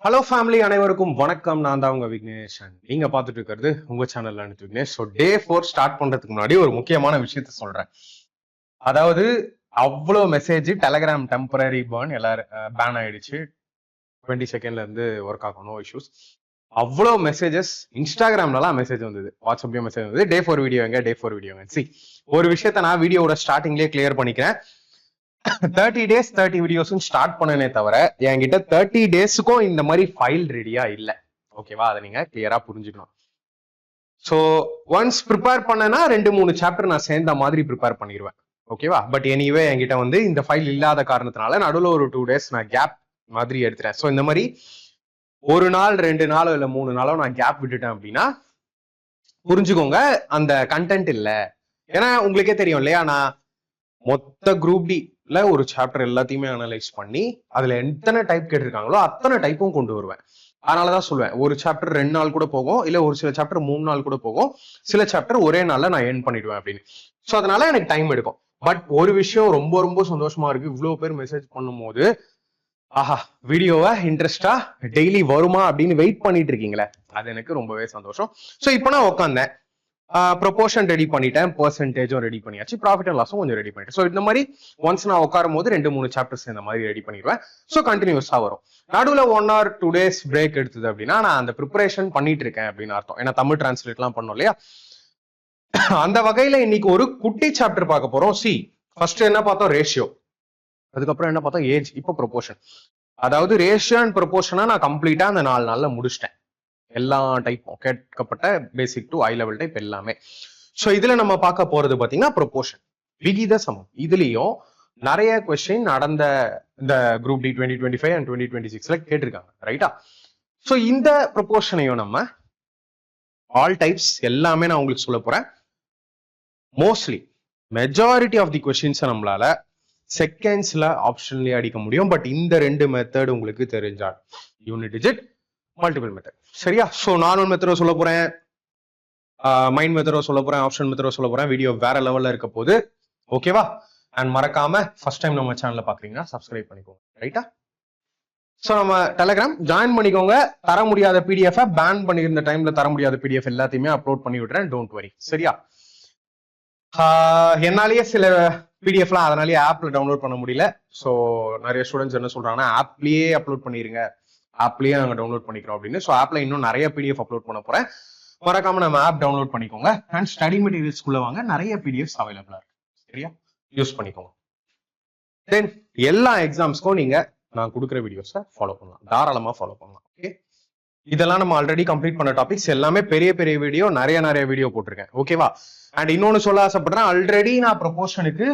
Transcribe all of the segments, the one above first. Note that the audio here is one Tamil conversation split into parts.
ஹலோ ஃபேமிலி, அனைவருக்கும் வணக்கம். நான் தான் உங்க விக்னேஷ். நீங்க பார்த்துட்டு இருக்கிறது உங்க சேனல்ல விக்னேஷ். ஸோ டே 4 ஸ்டார்ட் பண்றதுக்கு முன்னாடி ஒரு முக்கியமான விஷயத்த சொல்றேன். அதாவது அவ்வளோ மெசேஜ் டெலகிராம் டெம்பரரி பேன் ஆயிடுச்சு. 20 செகண்ட்ல இருந்து ஒர்க் ஆகும், நோ இஷ்யூஸ். அவ்வளோ மெசேஜஸ் இன்ஸ்டாகிராம்லாம் மெசேஜ் வந்தது, வாட்ஸ்அப்லயும் மெசேஜ் வந்தது. டே 4 வீடியோ எங்க, டே 4 வீடியோ எங்க. ஒரு விஷயத்த நான் வீடியோட ஸ்டார்டிங்லேயே கிளியர் பண்ணிக்கிறேன். 30 days 30 வீடியோஸும் ஸ்டார்ட் பண்ணனே தவிர என்கிட்ட 30 டேஸுக்கும் இந்த மாதிரி ஃபைல் ரெடியா இல்ல. ஓகேவா? அதை நீங்க கிளியரா புரிஞ்சுக்கணும். ஸோ ஒன்ஸ் ப்ரிப்பேர் பண்ணனா 2-3 சாப்டர் நான் சேர்ந்த மாதிரி ப்ரிப்பேர் பண்ணிடுவேன். ஓகேவா? பட் எனிவே என்கிட்ட இந்த ஃபைல் இல்லாத காரணத்தினால நடுவில் ஒரு 2 days நான் கேப் மாதிரி எடுத்துறேன். ஸோ இந்த மாதிரி ஒரு நாள் 2 நாளோ இல்லை 3 நாளோ நான் கேப் விட்டுட்டேன் அப்படின்னா புரிஞ்சுக்கோங்க, அந்த கண்டென்ட் இல்லை. ஏன்னா உங்களுக்கே தெரியும் இல்லையா, நான் மொத்த குரூப் டி ஒரு சாப்டர் எல்லாத்தையுமே அனலைஸ் பண்ணி அதுல எத்தனை டைப் கேட்டிருக்காங்களோ அத்தனை டைப்பும் கொண்டு வருவேன். அதனாலதான் சொல்லுவேன், ஒரு சாப்டர் 2 நாள் கூட போகும், இல்ல ஒரு சில சாப்டர் 3 நாள் கூட போகும், சில சாப்டர் ஒரே நாள்ல நான் எண்ட் பண்ணிடுவேன் அப்படின்னு. ஸோ அதனால எனக்கு டைம் எடுக்கும். பட் ஒரு விஷயம் ரொம்ப ரொம்ப சந்தோஷமா இருக்கு, இவ்வளவு பேர் மெசேஜ் பண்ணும் போது ஆஹா வீடியோவை இன்ட்ரெஸ்டா டெய்லி வருமா அப்படின்னு வெயிட் பண்ணிட்டு இருக்கீங்களே, அது எனக்கு ரொம்பவே சந்தோஷம். ஸோ இப்போ நான் உட்காந்தேன், ப்ரொபோர்ஷன் ரெடி பண்ணிட்டேன், பெர்சன்டேஜும் ரெடி பண்ணியாச்சு, ப்ராஃபிட் அண்ட் லாஸும் கொஞ்சம் ரெடி பண்ணிட்டேன். ஸோ இந்த மாதிரி ஒன்ஸ் நான் உட்காரும் போது 2-3 சாப்டர்ஸ் இந்த மாதிரி ரெடி பண்ணிடுவேன். ஸோ கண்டினியூஸா வரும். நடுவில் 1 or 2 days பிரேக் எடுத்தது அப்படின்னா நான் அந்த ப்ரிப்பரேஷன் பண்ணிட்டு இருக்கேன் அப்படின்னு அர்த்தம். ஏன்னா தமிழ் டிரான்ஸ்லேட்லாம் பண்ணோம் இல்லையா, அந்த வகையில இன்னைக்கு ஒரு குட்டி சாப்டர் பார்க்க போறோம். ஃபர்ஸ்ட் என்ன பார்த்தோம், ரேஷியோ. அதுக்கப்புறம் என்ன பார்த்தோம், ஏஜ். இப்போ ப்ரொபோர்ஷன். அதாவது ரேஷியோ அண்ட் ப்ரொபோர்ஷனா நான் கம்ப்ளீட்டா அந்த 4 நாள்ல முடிச்சிட்டேன். எல்லா டைப்பும் கேட்கப்பட்ட basic to high level type எல்லாமே. ஸோ இதுல நம்ம பார்க்க போறது பாத்தீங்கன்னா ப்ரொபோர்ஷன், விகித சமம். இதுலயும் நிறைய கொஸ்டின் நடந்த இந்த குரூப் டி 2025 அண்ட் 2026ல கேட்டிருக்காங்க, ரைட்டா? ஸோ இந்த ப்ரொபோர்ஷனையும் நம்ம ஆல் டைப்ஸ் எல்லாமே நான் உங்களுக்கு சொல்ல போறேன். Mostly majority of the questions நம்மளால செகண்ட்ஸ்ல ஆப்ஷன்லயே அடிக்க முடியும். பட் இந்த 2 மெத்தட் உங்களுக்கு தெரிஞ்சால், யூனிட் டிஜிட், மல்டிபிள் மெத்தட், சரியா? ஸோ நார்மல் மெத்தடோ சொல்ல போறேன், மைண்ட் மெத்தடோ சொல்ல போறேன், ஆப்ஷன் மெத்தடோ சொல்ல போறேன். வீடியோ வேற லெவல்ல இருக்க போது, ஓகேவா? அண்ட் மறக்காம ஃபர்ஸ்ட் டைம் நம்ம சேனல்ல பாக்குறீங்கன்னா சப்ஸ்கிரைப் பண்ணிக்கோங்க, ரைட்டா? ஸோ நம்ம டெலகிராம் ஜாயின் பண்ணிக்கோங்க. தர முடியாத பிடிஎஃப், பேன் பண்ணியிருந்த டைம்ல தர முடியாத பிடிஎஃப் எல்லாத்தையுமே அப்லோட் பண்ணி விடுறேன், டோன்ட் வரி, சரியா? என்னாலேயே சில பிடிஎஃப்லாம் அதனாலேயே ஆப்ல டவுன்லோட் பண்ண முடியல. ஸோ நிறைய ஸ்டூடெண்ட்ஸ் என்ன சொல்றாங்கன்னா, ஆப்லயே அப்லோட் பண்ணிருங்க, ஆப்லயே நாங்க டவுன்லோட் பண்ணிக்கிறோம் அப்படின்னு. ஸோ ஆப்ல இன்னும் நிறைய பிடிஎஃப் அப்லோட் பண்ண போறேன். மறக்காம நம்ம ஆப் டவுன்லோட் பண்ணிக்கோங்க. அண்ட் ஸ்டடி மெட்டீரியல்ஸ்குள்ள வாங்க, நிறைய பிடிஎஃப்ஸ் அவைலபிளா இருக்கு, சரியா? யூஸ் பண்ணிக்கோங்க. தென் எல்லா எக்ஸாம்ஸ்க்கும் நீங்க நான் கொடுக்குற வீடியோஸை ஃபாலோ பண்ணலாம், தாராளமா ஃபாலோ பண்ணலாம். ஓகே, இதெல்லாம் நம்ம ஆல்ரெடி கம்ப்ளீட் பண்ண டாபிக்ஸ் எல்லாமே, பெரிய பெரிய வீடியோ, நிறைய வீடியோ போட்டிருக்கேன், ஓகேவா? அண்ட் இன்னொன்னு சொல்ல ஆசைப்படுறேன், ஆல்ரெடி நான் ப்ரொபோர்ஷனுக்கு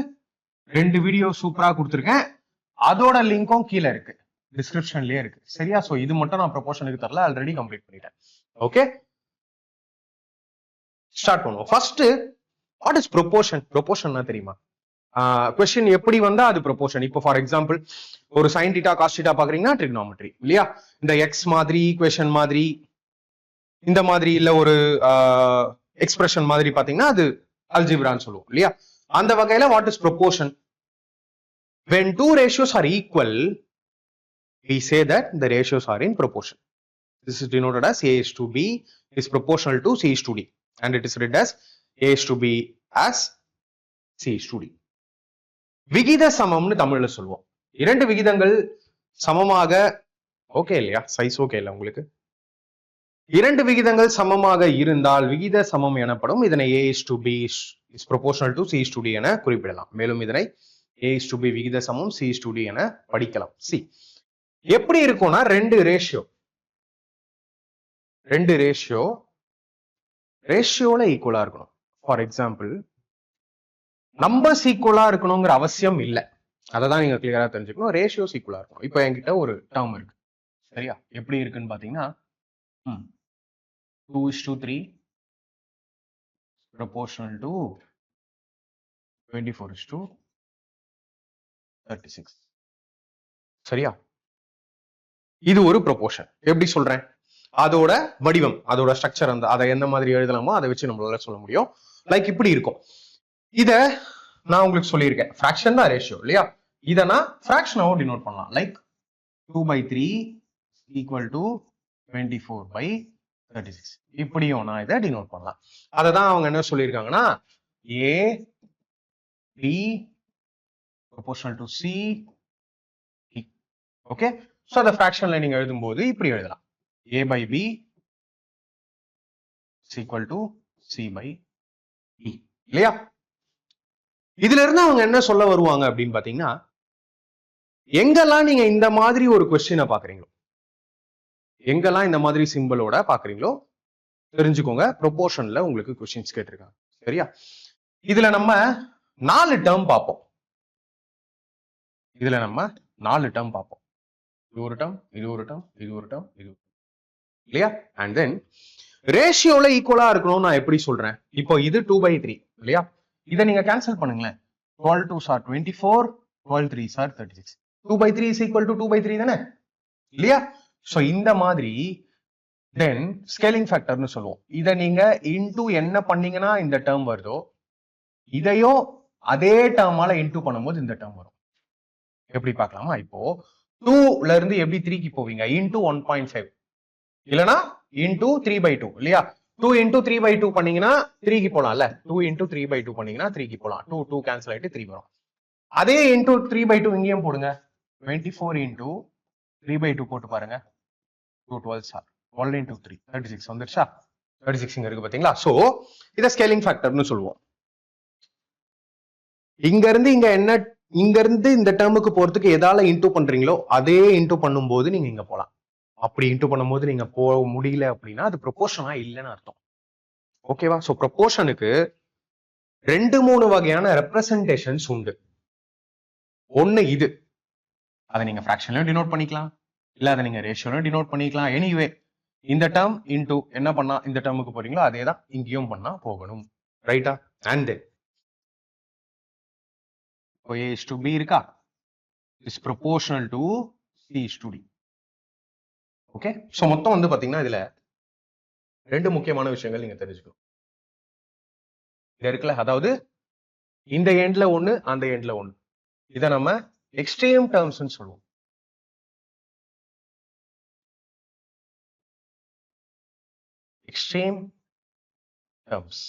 2 வீடியோ சூப்பரா கொடுத்துருக்கேன். அதோட லிங்க்கும் கீழே இருக்கு, டிஸ்கிரிப்ஷன்லயே இருக்கு, சரியா? சோ இது மட்டும் நான் ப்ரொபோர்ஷனுக்கு தரல, ஆல்ரெடி கம்ப்ளீட் பண்ணிட்டேன். ஓகே, ஸ்டார்ட் பண்ணுவோம். First, what is proportion? ப்ரொபோர்ஷன்னா தெரியுமா? கொஸ்டின் எப்படி வந்தா அது ப்ரொபோர்ஷன். இப்போ ஃபார் எக்ஸாம்பிள் ஒரு sin θ cos θ பாக்குறீங்கன்னா ட்ரிக்னாமெட்ரி இல்லையா? இந்த எக்ஸ் மாதிரி, ஈக்குவேஷன் மாதிரி, இந்த மாதிரி இல்ல ஒரு எக்ஸ்பிரஷன் மாதிரி பாத்தீங்கன்னா அது அல்ஜிப்ரான்னு சொல்லுவோம் இல்லையா? அந்த வகையில what is proportion? when two ratios are equal, we say that the ratios are in proportion. This is denoted as A is to B is proportional to C is to D, and it is written as A is to B as C is to D. விகித சமம்னு தமிழ்ல சொல்லுவோம். 2 விகிதங்கள் சமமாக, ஓகே இல்லையா? சைஸ் ஓகே இல்ல உங்களுக்கு? 2 விகிதங்கள் சமமாக இருந்தால் விகித சமம் எனப்படும். இதனை A is to B is proportional to C is to D என குறிப்பிடலாம். மேலும் இதனை A is to B விகித சமம் C is to D என படிக்கலாம். சி எப்படி இருக்கும்னா, 2 ரேஷியோல ஈக்குவலா இருக்கணும். ஃபார் எக்ஸாம்பிள் நம்பர்ஸ் ஈக்குவலா இருக்கணுங்கிற அவசியம் இல்லை, அதை தான் நீங்க கிளியரா தெரிஞ்சுக்கணும். ரேஷியோஸ் ஈக்குவலா இருக்கணும். இப்போ என்கிட்ட ஒரு டேர்ம் இருக்கு, சரியா? எப்படி இருக்குன்னு பாத்தீங்கன்னா 2:3 proportional to 24:36, சரியா? இது ஒரு ப்ரொபோர்ஷன். எப்படி சொல்றேன்? அதோட வடிவம், அதோட ஸ்ட்ரக்சர், அதை எந்த மாதிரி எழுதலாமோ அதை வச்சு நம்மளால சொல்ல முடியும். லைக் இப்படி இருக்கும். இத நான் உங்களுக்கு சொல்லியிருக்கேன், ஃபிராக்ஷன் தான் ரேஷியோ இல்லையா? இதை நான் ஃபிராக்ஷனாவும் டினோட் பண்ணலாம். Like 2/3 equal to 24/36. இப்படியும் நான் இதை டினோட் பண்ணலாம். அதை தான் அவங்க என்ன சொல்லியிருக்காங்கன்னா A B proportional to C. Okay, so அந்த ஃபிராக்ஷன்ல நீங்க எழுதும்போது இப்படி எழுதலாம். A/B is equal to C/E. இல்லையா? இதுல இருந்து அவங்க என்ன சொல்ல வருவாங்க அப்படின்னு பாத்தீங்கன்னா, எங்கெல்லாம் நீங்க இந்த மாதிரி ஒரு கொஸ்டினை பாக்குறீங்களோ, எங்கெல்லாம் இந்த மாதிரி சிம்பிளோட பாக்குறீங்களோ தெரிஞ்சுக்கோங்க, ப்ரொபோர்ஷன்ல உங்களுக்கு கொஸ்டின்ஸ் கேட்டிருக்காங்க. சரியா? இதுல நம்ம 4 டேர்ம் பார்ப்போம். இதுல நம்ம 4 டேர்ம் பார்ப்போம். இது ஒரு டேர்ம், இது ஒரு டேர்ம், இது ஒரு டேர்ம், இது இல்லையா? அண்ட் தென் ரேஷியோல ஈக்குவலா இருக்கணும். நான் எப்படி சொல்றேன்? இப்போ இது 2/3 இல்லையா? இதை நீங்க கேன்சல் பண்ணுங்களேன். 12 2s are 24, 12 3s are 36. 2/3 is equal to 2/3 தானே இல்லையா? சோ இந்த மாதிரி தென் ஸ்கேலிங் ஃபேக்டர்னு சொல்லுவோம். இதை நீங்க இன்டூ என்ன பண்ணீங்கன்னா இந்த டேர்ம் வருதோ, இதையும் அதே டேர்மால இன்டூ பண்ணும்போது இந்த டேர்ம் வரும். எப்படி பார்க்கலாமா? இப்போ 2ல இருந்து எப்படி 3க்கு போவீங்க? இன்டூ 1.5 இல்லனா இன்டூ 3/2 இல்லையா? 2 இன்டூ 3/2 பண்ணீங்கன்னா 3க்கு போலாம்ல. 2 இன்டூ 3/2 பண்ணீங்கன்னா 3க்கு போலாம். 2 கேன்சல் ஆயிட்டு 3 வரும். அதே இன்டூ 3/2 இங்கேயும் போடுங்க. 24 இன்டூ 3/2 போட்டு பாருங்க. 2 12s are 12 into 3 36 வந்துருச்சா? 36 இங்க இருக்கு பாத்தீங்களா? சோ இத ஸ்கேலிங் ஃபேக்டர்னு சொல்லுவோம். இங்க இருந்து இங்க என்ன, இங்க இருந்து இந்த டேர்முக்கு போறதுக்கு எதால இன்டூ பண்றீங்களோ அதே இன்டூ பண்ணும்போது நீங்க இங்க போலாம். அப்படி இன்டூ பண்ணும்போது நீங்க போக முடியல அப்படின்னா அது ப்ரொபோர்ஷனா இல்லைன்னு அர்த்தம். ஓகேவா? சோ ப்ரொபோர்ஷனுக்கு 2-3 வகையான ரெப்ரசன்டேஷன்ஸ் உண்டு. ஒண்ணு இது, அதை நீங்க ஃபிராக்ஷன்லயும் டினோட் பண்ணிக்கலாம், இல்ல அதை நீங்க ரேஷியோலயும் டினோட் பண்ணிக்கலாம். எனிவே இந்த டேர்ம் இன்டூ என்ன பண்ணா இந்த டேர்முக்கு போறீங்களோ அதே தான் இங்கேயும் பண்ணா போகணும். ரைட்டா? And A is to B இருக்கா? is proportional to C is to D. Okay, so மொத்தம் வந்து பாத்தீங்கன்னா இதுல 2 முக்கியமான விஷயங்கள் நீங்க தெரிஞ்சுக்கணும். இது இருக்குல்ல, அதாவது இந்த எண்ட்ல ஒண்ணு, அந்த எண்ட்ல ஒண்ணு. இதை நம்ம எக்ஸ்ட்ரீம் டேர்ம்ஸ் சொல்லுவோம். Extreme terms.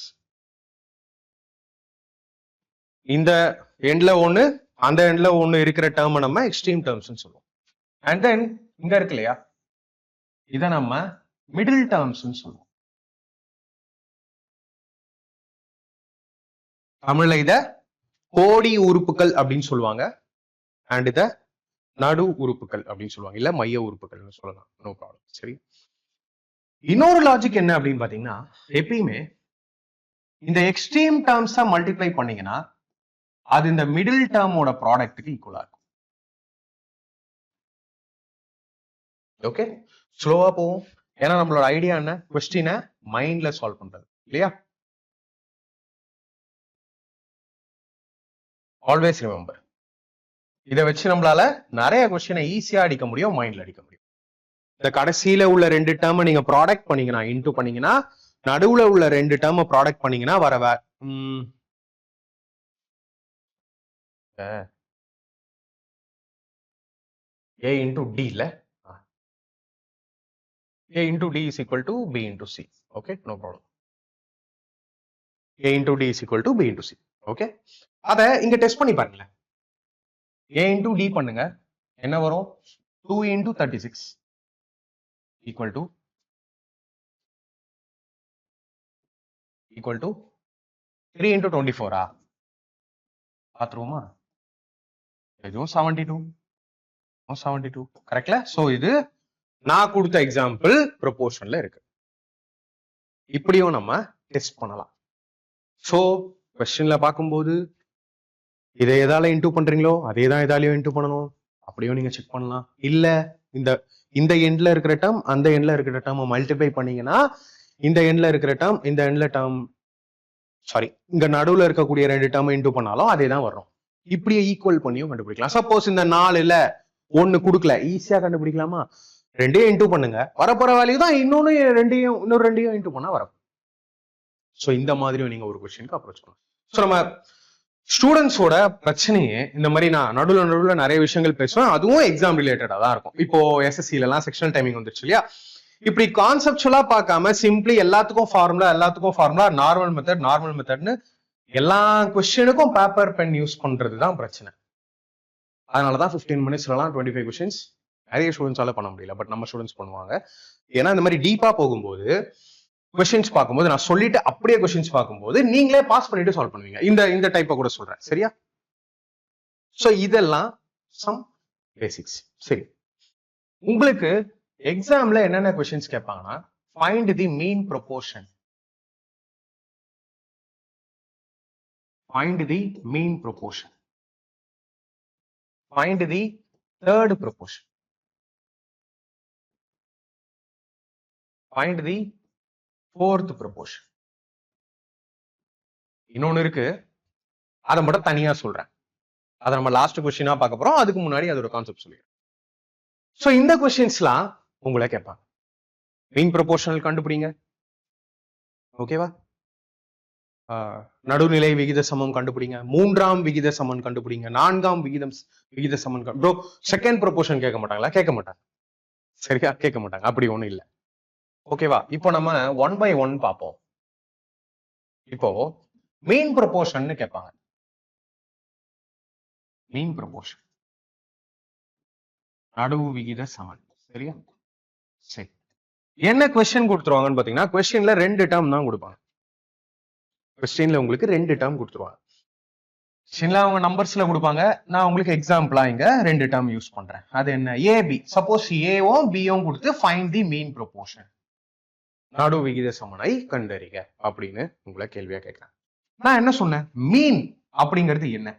இந்த எண்ட்ல ஒண்ணு, அந்த எண்ட்ல ஒண்ணு இருக்கிற டேர்ம் நம்ம எக்ஸ்ட்ரீம் டேர்ம்ஸ் சொல்லுவோம். அண்ட் தென் இங்க இருக்கு இல்லையா, இத நம்ம மிடில் டேர்ம்ஸ் சொல்லுவோம். தமிழ்ல இத கோடி உறுப்புகள் அப்படின்னு சொல்லுவாங்க, அண்ட் இத நடு உறுப்புகள் அப்படின்னு சொல்லுவாங்க, இல்ல மைய உறுப்புகள் சொல்லலாம். No problem. சரி, இன்னொரு லாஜிக் என்ன அப்படின்னு பாத்தீங்கன்னா, எப்பயுமே இந்த எக்ஸ்ட்ரீம் டேர்ம்ஸ மல்டிப்ளை பண்ணீங்கன்னா அது இந்த மிடில் டேர்மோட ப்ராடக்ட்டுக்கு ஈக்குவலா இருக்கும். ஓகே, ஸ்லோவா போவோம். ஏன்னா நம்மளோட ஐடியா என்ன, கொஸ்டினை மைண்ட்ல சால்வ் பண்றது இல்லையா? ஆல்வேஸ் ரிமெம்பர், இதை வச்சு நம்மளால நிறைய கொஸ்டினை ஈஸியா அடிக்க முடியும், மைண்ட்ல அடிக்க முடியும். இந்த கடைசியில உள்ள 2 டேர்மை நீங்க ப்ராடக்ட் பண்ணீங்கன்னா, இன்டூ பண்ணீங்கன்னா, நடுவுல உள்ள 2 டேர்மை ப்ராடக்ட் பண்ணீங்கன்னா வர A into D இல்ல, A into D is equal to B into C. Okay, no problem. A into D is equal to B into C. Okay, அத இங்க டெஸ்ட் பண்ணி பாருங்களேன். A into D பண்ணுங்க, என்ன வரும்? 2 into 36 equal to 3 into 24. பாத்துருவோமா? இதுவும் 72 கரெக்ட்ல? சோ இது நான் கொடுத்த எக்ஸாம்பிள் ப்ரொபோர்ஷன்ல இருக்கு. இப்படியும் நம்ம டெஸ்ட் பண்ணலாம். சோ கொஸ்டின்ல பார்க்கும்போது இதை எதால இன்டூ பண்றீங்களோ அதே தான் எதாலையும் இன்டூ பண்ணணும், அப்படியும் நீங்க செக் பண்ணலாம். இல்ல இந்த எண்ட்ல இருக்கிற டேர்ம் அந்த எண்ட்ல இருக்கிற டேர்ம் மல்டிப்ளை பண்ணீங்கன்னா இந்த எண்ட்ல இருக்கிற டேர்ம் இந்த எண்ட்ல டேர்ம் இங்க நடுவுல இருக்கக்கூடிய 2 டேர்ம் இன்டூ பண்ணாலும் அதே தான் வரும். இப்படியே ஈக்குவல் பண்ணியும் கண்டுபிடிக்கலாம். சப்போஸ் இந்த 4ல 1 கொடுக்கல, ஈஸியா கண்டுபிடிக்கலாமா? 2 இன்டூ பண்ணுங்க, வரப்போற வேல்யூ தான் இன்னொரு 2 இன்டூ பண்ணா வரும். சோ இந்த மாதிரியும் நீங்க ஒரு கொஸ்டினுக்கு அப்ரோச் பண்ணலாம். சோ நம்ம ஸ்டூடெண்ட்ஸோட பிரச்சனையே இந்த மாதிரி நான் நடுவில் நிறைய விஷயங்கள் பேசுவேன், அதுவும் எக்ஸாம் ரிலேட்டடா தான் இருக்கும். இப்போ எஸ்எஸ்சில எல்லாம் செக்ஷனல் டைமிங் வந்துருச்சு இல்லையா, இப்படி கான்செப்டுவலா பார்க்காம சிம்பிளி எல்லாத்துக்கும் ஃபார்முலா நார்மல் மெத்தட்னு எல்லா கொஸ்டினுக்கும் பேப்பர் பென் யூஸ் பண்றது தான் பிரச்சனை. அதனாலதான் 15 மினிட்ஸ்லாம் 25 கொஸ்டின்ஸ் நிறைய ஸ்டூடெண்ட்ஸால பண்ண முடியல, பட் நம்ம ஸ்டூடெண்ட்ஸ் பண்ணுவாங்க. ஏன்னா இந்த மாதிரி டீப்பா போகும்போது கொஸ்டின்ஸ் பார்க்கும்போது நான் சொல்லிட்டு அப்படியே கொஸ்டின்ஸ் பார்க்கும்போது நீங்களே பாஸ் பண்ணிட்டு சால்வ் பண்ணுவீங்க. இந்த டைப்பை கூட சொல்றேன், சரியா? சோ இதெல்லாம் சம் பேசிக்ஸ். சரி, உங்களுக்கு எக்ஸாம்ல என்னென்ன கொஸ்டின்ஸ் கேட்பாங்கன்னா, find the mean proportion, find the mean proportion, find the third proportion, find the fourth proportion. இன்னொன்னு இருக்கு, அதை மட்டும் தனியா சொல்றேன். அதை நம்ம லாஸ்ட் கொஸ்டினா பார்க்க போறோம், அதுக்கு முன்னாடி அதோட கான்செப்ட் சொல்லிடுறேன். சோ இந்த கொஸ்டின்ஸ்லாம் உங்களை கேட்பாங்க. மீன் ப்ரொபோர்ஷனல் கண்டுபிடிங்க, ஓகேவா? நடுநிலை விகித சமம் கண்டுபிடிங்க, மூன்றாம் விகித சமன் கண்டுபிடிங்க, நான்காம் விகித சமன். ப்ரோ செகண்ட் ப்ரொபோர்ஷன் கேட்க மாட்டாங்களா? கேட்க மாட்டாங்க, சரியா? கேட்க மாட்டாங்க, அப்படி ஒண்ணும் இல்ல, ஓகேவா? இப்போ நம்ம 1 by 1 பார்ப்போம். இப்போ மீன் ப்ரொபோர்ஷன் கேட்பாங்க. மீன் ப்ரொபோர்ஷன் நடுவு விகித சமன், சரியா? சரி, என்ன கொஸ்டின் கொடுத்துருவாங்கன்னு பாத்தீங்கன்னா, கொஸ்டின்ல 2 டேர்ம் தான் கொடுப்பாங்க. கொஸ்டின்ல உங்களுக்கு 2 டேர்ம் கொடுத்துருவாங்க. கொஸ்டின்ல அவங்க நம்பர்ஸ்ல கொடுப்பாங்க, நான் உங்களுக்கு எக்ஸாம்பிளா இங்க 2 டேர்ம் யூஸ் பண்றேன். அது என்ன? ஏபி, சப்போஸ் ஏவும் பியும் கொடுத்து ஃபைண்ட் தி மீன் ப்ரொபோர்ஷன், நடு விகித சமனை கண்டறிக அப்படின்னு உங்களை கேள்வியா கேட்கிறேன். நான் என்ன சொன்னேன்? மீன் அப்படிங்கிறது என்ன?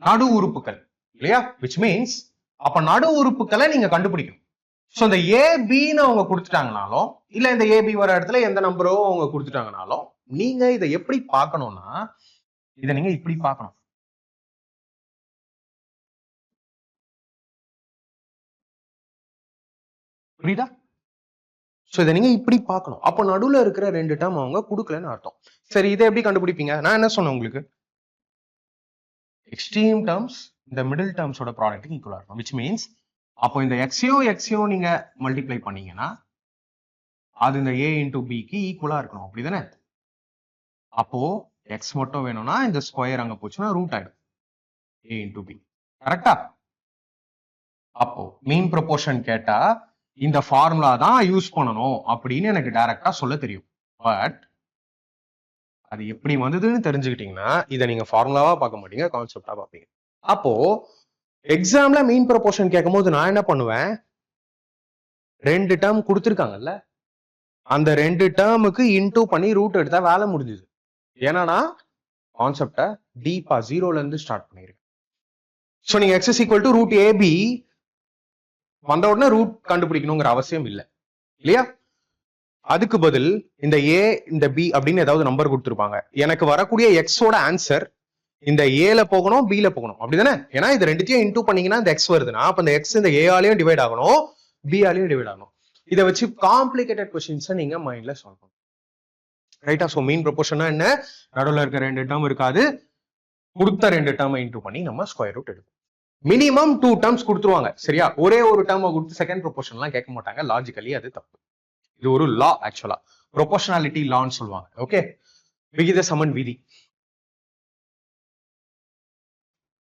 நடு உறுப்புகள் இல்லையா? விச் மீன்ஸ் அப்ப நடு உறுப்புகளை நீங்க கண்டுபிடிக்கணும். சோ இந்த ஏபின்னு அவங்க கொடுத்துட்டாங்கனாலும், இல்ல இந்த ஏபி வர இடத்துல எந்த நம்பரோ அவங்க கொடுத்துட்டாங்கனாலும், நீங்க இதை எப்படி பார்க்கணும்னா, இதை நீங்க இப்படி பார்க்கணும். புரியுதா? சோ இதை நீங்க இப்படி பார்க்கணும். அப்ப நடுவுல இருக்கிற 2 டேர்ம் அவங்க கொடுக்கலன்னு அர்த்தம். சரி, இதை எப்படி கண்டுபிடிப்பீங்க? நான் என்ன சொன்னேன் உங்களுக்கு? எக்ஸ்ட்ரீம் டேர்ம்ஸ் இந்த மிடில் டேர்ம்ஸோட ப்ராடக்ட்டுக்கு ஈக்குவலா இருக்கும். விச் மீன்ஸ் அப்போ இந்த எக்ஸையும் நீங்க மல்டிப்ளை பண்ணீங்கன்னா அது இந்த ஏ இன்டூ பிக்கு ஈக்குவலா இருக்கணும், அப்படிதானே? அப்போ எக்ஸ் மட்டும் வேணும்னா இந்த ஸ்கொயர் அங்க போச்சுன்னா ரூட் ஆயிடும், ஏ இன்டூ பி, கரெக்டா? அப்போ மீன் ப்ரொபோர்ஷன் கேட்டா இந்த ஃபார்முலா தான் யூஸ் பண்ணணும் அப்படின்னு எனக்கு டைரக்டா சொல்ல தெரியும். பட் அது எப்படி வந்ததுன்னு தெரிஞ்சுக்கிட்டீங்கன்னா இதை நீங்க ஃபார்முலாவா பார்க்க மாட்டீங்க, கான்செப்டா பார்ப்பீங்க. அப்போ எக்ஸாம்ல மீன் ப்ரொபோர்ஷன் கேட்கும் போது நான் என்ன பண்ணுவேன்? 2 டேர்ம் கொடுத்துருக்காங்கல்ல, அந்த 2 டேர்முக்கு இன்டூ பண்ணி ரூட் எடுத்தா வேலை முடிஞ்சுது. ஏன்னா கான்செப்டை டீப்பா 0ல இருந்து ஸ்டார்ட் பண்ணிருக்கேன். சோ நீங்க x is equal to root AB வந்த உடனே ரூட் கண்டுபிடிக்கணுங்கிற அவசியம் இல்லை, இல்லையா? அதுக்கு பதில் இந்த ஏ இந்த பி அப்படின்னு ஏதாவது நம்பர் கொடுத்துருப்பாங்க. எனக்கு வரக்கூடிய எக்ஸோட ஆன்சர் இந்த ஏல போகணும், பில போகணும், அப்படிதானே? ஏன்னா இது ரெண்டுத்தையும் இன்டூ பண்ணீங்கன்னா இந்த எக்ஸ் வருதுன்னா அப்ப இந்த எக்ஸ் இந்த ஏ ஆலையும் டிவைட் ஆகணும், பி ஆலையும் டிவைட் ஆகணும். இதை வச்சு காம்ப்ளிகேட்டட் கொஸ்டின்ஸை நீங்க மைண்ட்ல சால்வ் பண்ணணும், ரைட்டா? சோ மீன் ப்ரொபோர்ஷனா என்ன? நடுவில் இருக்க 2 டேர்ம் இருக்காது, கொடுத்த 2 டேர்மை இன்டூ பண்ணி நம்ம ஸ்கொயர் ரூட் எடுப்போம். மினிமம் 2 டேர்ம்ஸ் கொடுத்துருவாங்க, சரியா? ஒரே ஒரு டேர்மை கொடுத்து செகண்ட் ப்ரொபோர்ஷன்லாம் கேட்க மாட்டாங்க. லாஜிக்கலி அது தப்பு. இது ஒரு லா, ஆக்சுவலா ப்ரொபோர்ஷனாலிட்டி லான்னு சொல்லுவாங்க. ஓகே, விகித சமன் விதி.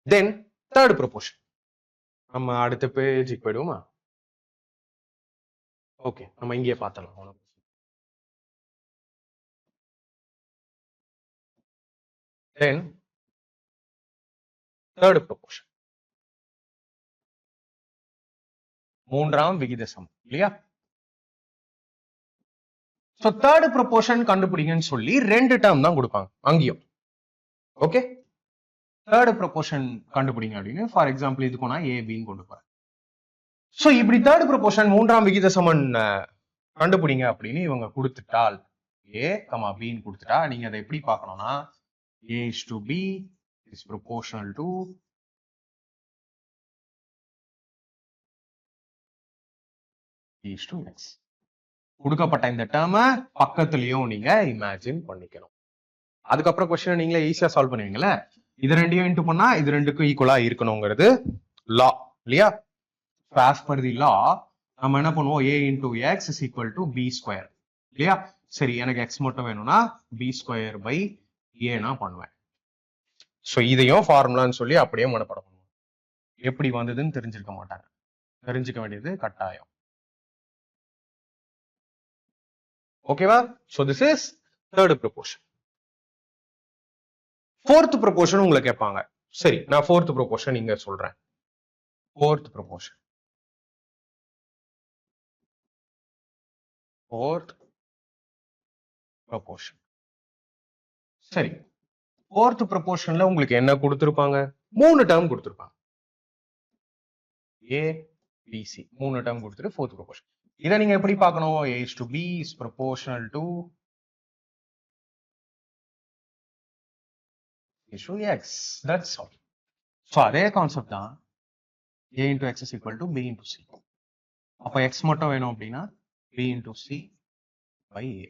தென் தேர்ட் ப்ரொபோர்ஷன், நம்ம அடுத்த பேஜுக்கு போயிடுவோமா? ஓகே, நம்ம இங்கே பார்த்தலாம். தென் தேர்ட் ப்ரொபோர்ஷன், மூன்றாம் விகித சமம், இல்லையா? சோ தேர்ட் ப்ரொபோர்ஷன் கண்டுபிடிங்கன்னு சொல்லி 2 டேர்ம் தான் கொடுப்பாங்க அங்கேயும். ஓகே, தேர்ட் ப்ரொபோர்ஷன் கண்டுபிடிங்க அப்படின்னு ஃபார் எக்ஸாம்பிள் இதுக்கு நான் ஏபின்னு கொண்டு போறேன். சோ இப்படி தேர்ட் ப்ரொபோர்ஷன் மூன்றாம் விகித சமன் கண்டுபிடிங்க அப்படின்னு இவங்க கொடுத்துட்டால், ஏ கமா பின்னு கொடுத்துட்டா நீங்க அதை எப்படி பார்க்கணும்னா, A is to B is proportional to is to X. கொடுக்கப்பட்ட இந்த டேர்மை பக்கத்துலயும் நீங்க இமேஜின் பண்ணிக்கணும். அதுக்கப்புறம் கொஸ்டின் நீங்களே ஈஸியா சால்வ் பண்ணுவீங்களே. இது ரெண்டையும் இன்ட்டு பண்ணா இது ரெண்டுக்கும் ஈக்குவலா இருக்கணுங்கிறது லா இல்லையா? as per the law நம்ம என்ன பண்ணுவோம், a into x is equal to b square இல்லையா? சரி, எனக்கு x மட்டும் வேணும்னா b square by a நான் பண்ணுவேன். சோ இதையும் ஃபார்முலான்னு சொல்லி அப்படியே மனப்பாடம் பண்ணுவோம். எப்படி வந்ததுன்னு தெரிஞ்சிருக்க மாட்டாங்க, தெரிஞ்சுக்க வேண்டியது கட்டாயம். ஓகேவா? So this is third proportion. Fourth proportion உங்களை கேட்பாங்க. சரி, நான் ஃபோர்த் ப்ரொபோர்ஷன் இங்க சொல்றேன். ஃபோர்த் ப்ரொபோர்ஷன் சரி, ஃபோர்த் ப்ரொபோர்ஷன்ல உங்களுக்கு என்ன கொடுத்திருப்பாங்க? 3 டேர்ம் கொடுத்திருப்பாங்க. A B C 3 டேர்ம் கொடுத்துட்டு ஃபோர்த் ப்ரொபோர்ஷன். இதை நீங்க எப்படி பார்க்கணும்? A is to B is proportional to is to X. That's all. So அதே கான்செப்ட் தான். A into X is equal to B into C. அப்ப X மட்டும் வேணும் அப்படின்னா B into C by A.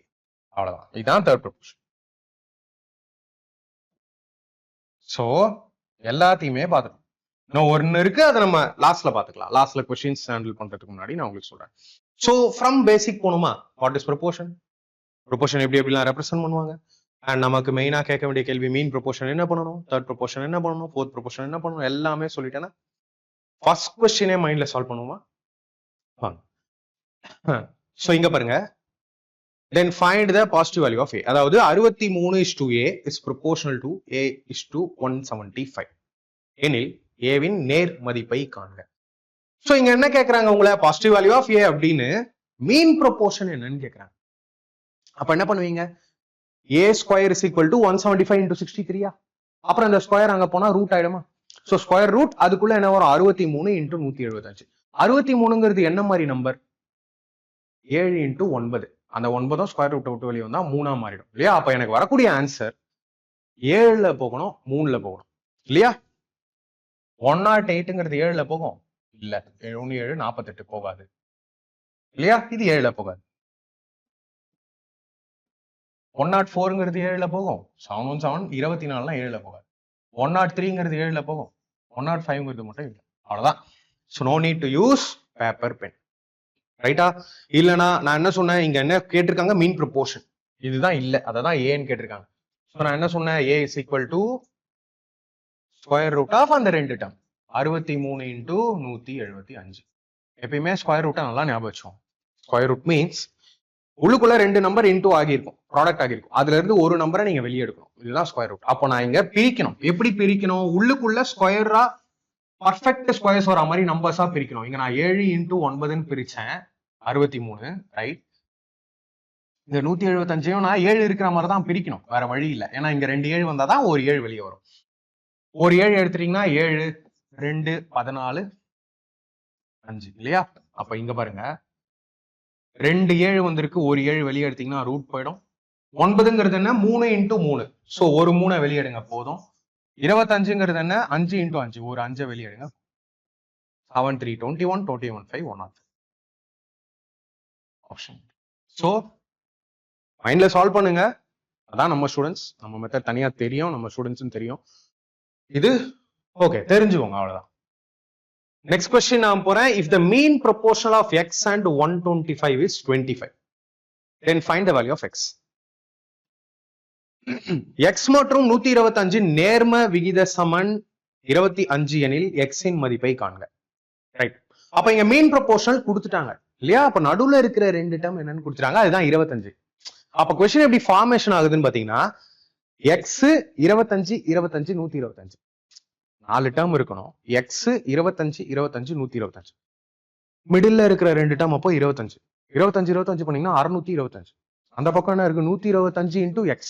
அவ்வளவுதான். இதுதான் தேர்ட் ப்ரொபோர்ஷன். சோ எல்லாத்தையுமே பார்த்துக்கணும். இன்னும் ஒன்னு இருக்கு, அதை நம்ம லாஸ்ட்ல பாத்துக்கலாம். லாஸ்ட்ல கொஸ்டின்ஸ் ஹேண்டில் பண்றதுக்கு முன்னாடி நான் உங்களுக்கு சொல்றேன். சோ ஃப்ரம் பேசிக் போணுமா? What is proportion? ப்ரொபோர்ஷன் எப்படி எப்படிலாம் ரெப்ரசென்ட் பண்ணுவாங்க? அண்ட் நமக்கு மெயினா கேட்க வேண்டிய கேள்வி, மீன் ப்ரொபோர்ஷன் என்ன பண்ணணும், தேர்ட் ப்ரொபோர்ஷன் என்ன பண்ணணும், ஃபோர்த் ப்ரொபோர்ஷன் என்ன பண்ணணும், எல்லாமே சொல்லிட்டேன்னா ஃபர்ஸ்ட் கொஸ்டினே மைண்ட்ல சால்வ் பண்ணுவோமா? வாங்க. சோ இங்க பாருங்க, then find the positive value of A. அதாவது 63 is to A is proportional to A is to 175 எனில் ஏவின் நேர் மதிப்பை காண்க. சோ இங்க என்ன கேக்குறாங்க உங்களை? பாசிட்டிவ் வேல்யூ ஆஃப் ஏ அப்படின்னு மீன் ப்ரொபோர்ஷன் என்னன்னு கேக்குறாங்க. அப்ப என்ன பண்ணுவீங்க? A square is equal to 175 into 63. அப்புறம் இந்த ஸ்கொயர் அங்க போனா ரூட் ஆயிடுமா? சோ ஸ்கொயர் ரூட் அதுக்குள்ள என்ன வரும்? 63 into 175. 63ங்கிறது என்ன மாதிரி நம்பர்? 7 into 9. அந்த 9 ஸ்கொயர் ரூட் விட்டு வெளியே வந்தா 3ஆ மாறிடும் இல்லையா? அப்ப எனக்கு வரக்கூடிய ஆன்சர் 7ல போகணும், 3ல போகணும் இல்லையா? 108ங்கிறது 7ல போகும் இல்ல, 7 48 போகாது இல்லையா? இது 7ல போகாது. 104ங்கிறது 7ல போகும், 717 24லாம் 7ல போகாது. 103ங்கிறது 7ல போகும், 105ங்கிறது மட்டும் இல்லை. அவ்வளவுதான். So no need to use paper pen. ரைட்டா? இல்லைன்னா நான் என்ன சொன்னேன், இங்க என்ன கேட்டிருக்காங்க? Mean proportion. இதுதான் இல்லை, அதான் ஏன்னு கேட்டிருக்காங்க. ஸோ நான் என்ன சொன்னேன்? A is equal to square root of அந்த ரெண்டு டேர்ம் 63 into 175. எப்பயுமே ஸ்கொயர் ரூட்டை நல்லா ஞாபகம் வச்சோம். ஸ்கொயர் ரூட் மீன்ஸ் உள்ளுக்குள்ள ரெண்டு நம்பர் இன்டூ ஆகியிருக்கும், ப்ராடக்ட் ஆகியிருக்கும், அதுல இருந்து ஒரு நம்பரை நீங்க வெளியே எடுக்கணும். இதுதான் ஸ்கொயர் ரூட். அப்போ நான் இங்க பிரிக்கணும். எப்படி பிரிக்கணும்? உள்ளுக்குள்ள ஸ்கொயரா பர்ஃபெக்ட் ஸ்கொயர்ஸ் வர மாதிரி நம்பர்ஸா பிரிக்கணும். இங்க நான் 7 into 9ன்னு பிரிச்சேன் 63, ரைட்? இந்த 175 நான் 7 இருக்கிற மாதிரி தான் பிரிக்கணும், வேற வழி இல்லை. ஏன்னா இங்க 2 7 வந்தாதான் ஒரு 7 வெளியே வரும். ஒரு 7 எடுத்துட்டீங்கன்னா 7 2 14 5 இல்லையா? அப்ப இங்க பாருங்க, 2 7 வந்திருக்கு, ஒரு 7 வெளியே எடுத்தீங்கன்னா ரூட் போயிடும். 9ங்கிறது என்ன? 3 into 3. சோ ஒரு 3 வெளியேடுங்க போதும். 25ங்கிறது என்ன? 5 into 5, ஒரு 5 வெளியேடுங்க. 7 3 21 21 5 103 ஆப்ஷன். சோ மைண்ட்ல சால்வ் பண்ணுங்க. அதான் நம்ம ஸ்டூடெண்ட்ஸ், நம்ம மெத்தட் தனியா தெரியும், நம்ம ஸ்டூடெண்ட்ஸும் தெரியும். இது ஓகே, தெரிஞ்சுக்கோங்க, அவ்வளவுதான். நெக்ஸ்ட் क्वेश्चन நான் போறேன். if the mean proportion of x and 125 is 25, then find the value of x. x மற்றும் 125 நேர்ம விகித சமன் 25 எனில் x இன் மதிப்பை காண்க. ரைட்? அப்ப இங்க மீன் ப்ரொபோர்ஷனல் கொடுத்துட்டாங்க இல்லையா? அப்ப நடுவுல இருக்கிற ரெண்டு டேர்ம் என்னன்னு கொடுத்துட்டாங்க, அதுதான் 25. அப்ப क्वेश्चन எப்படி ஃபார்மேஷன் ஆகுதுன்னு பாத்தீங்கன்னா, x 25 25 125 4 டேர்ம் இருக்கணும். x 25 25 125 மிடில்ல இருக்கிற ரெண்டு டேர்ம் அப்போ 25 25 25 பண்ணீங்கன்னா 625. அந்த பக்கம் என்ன இருக்கு? 125 into x.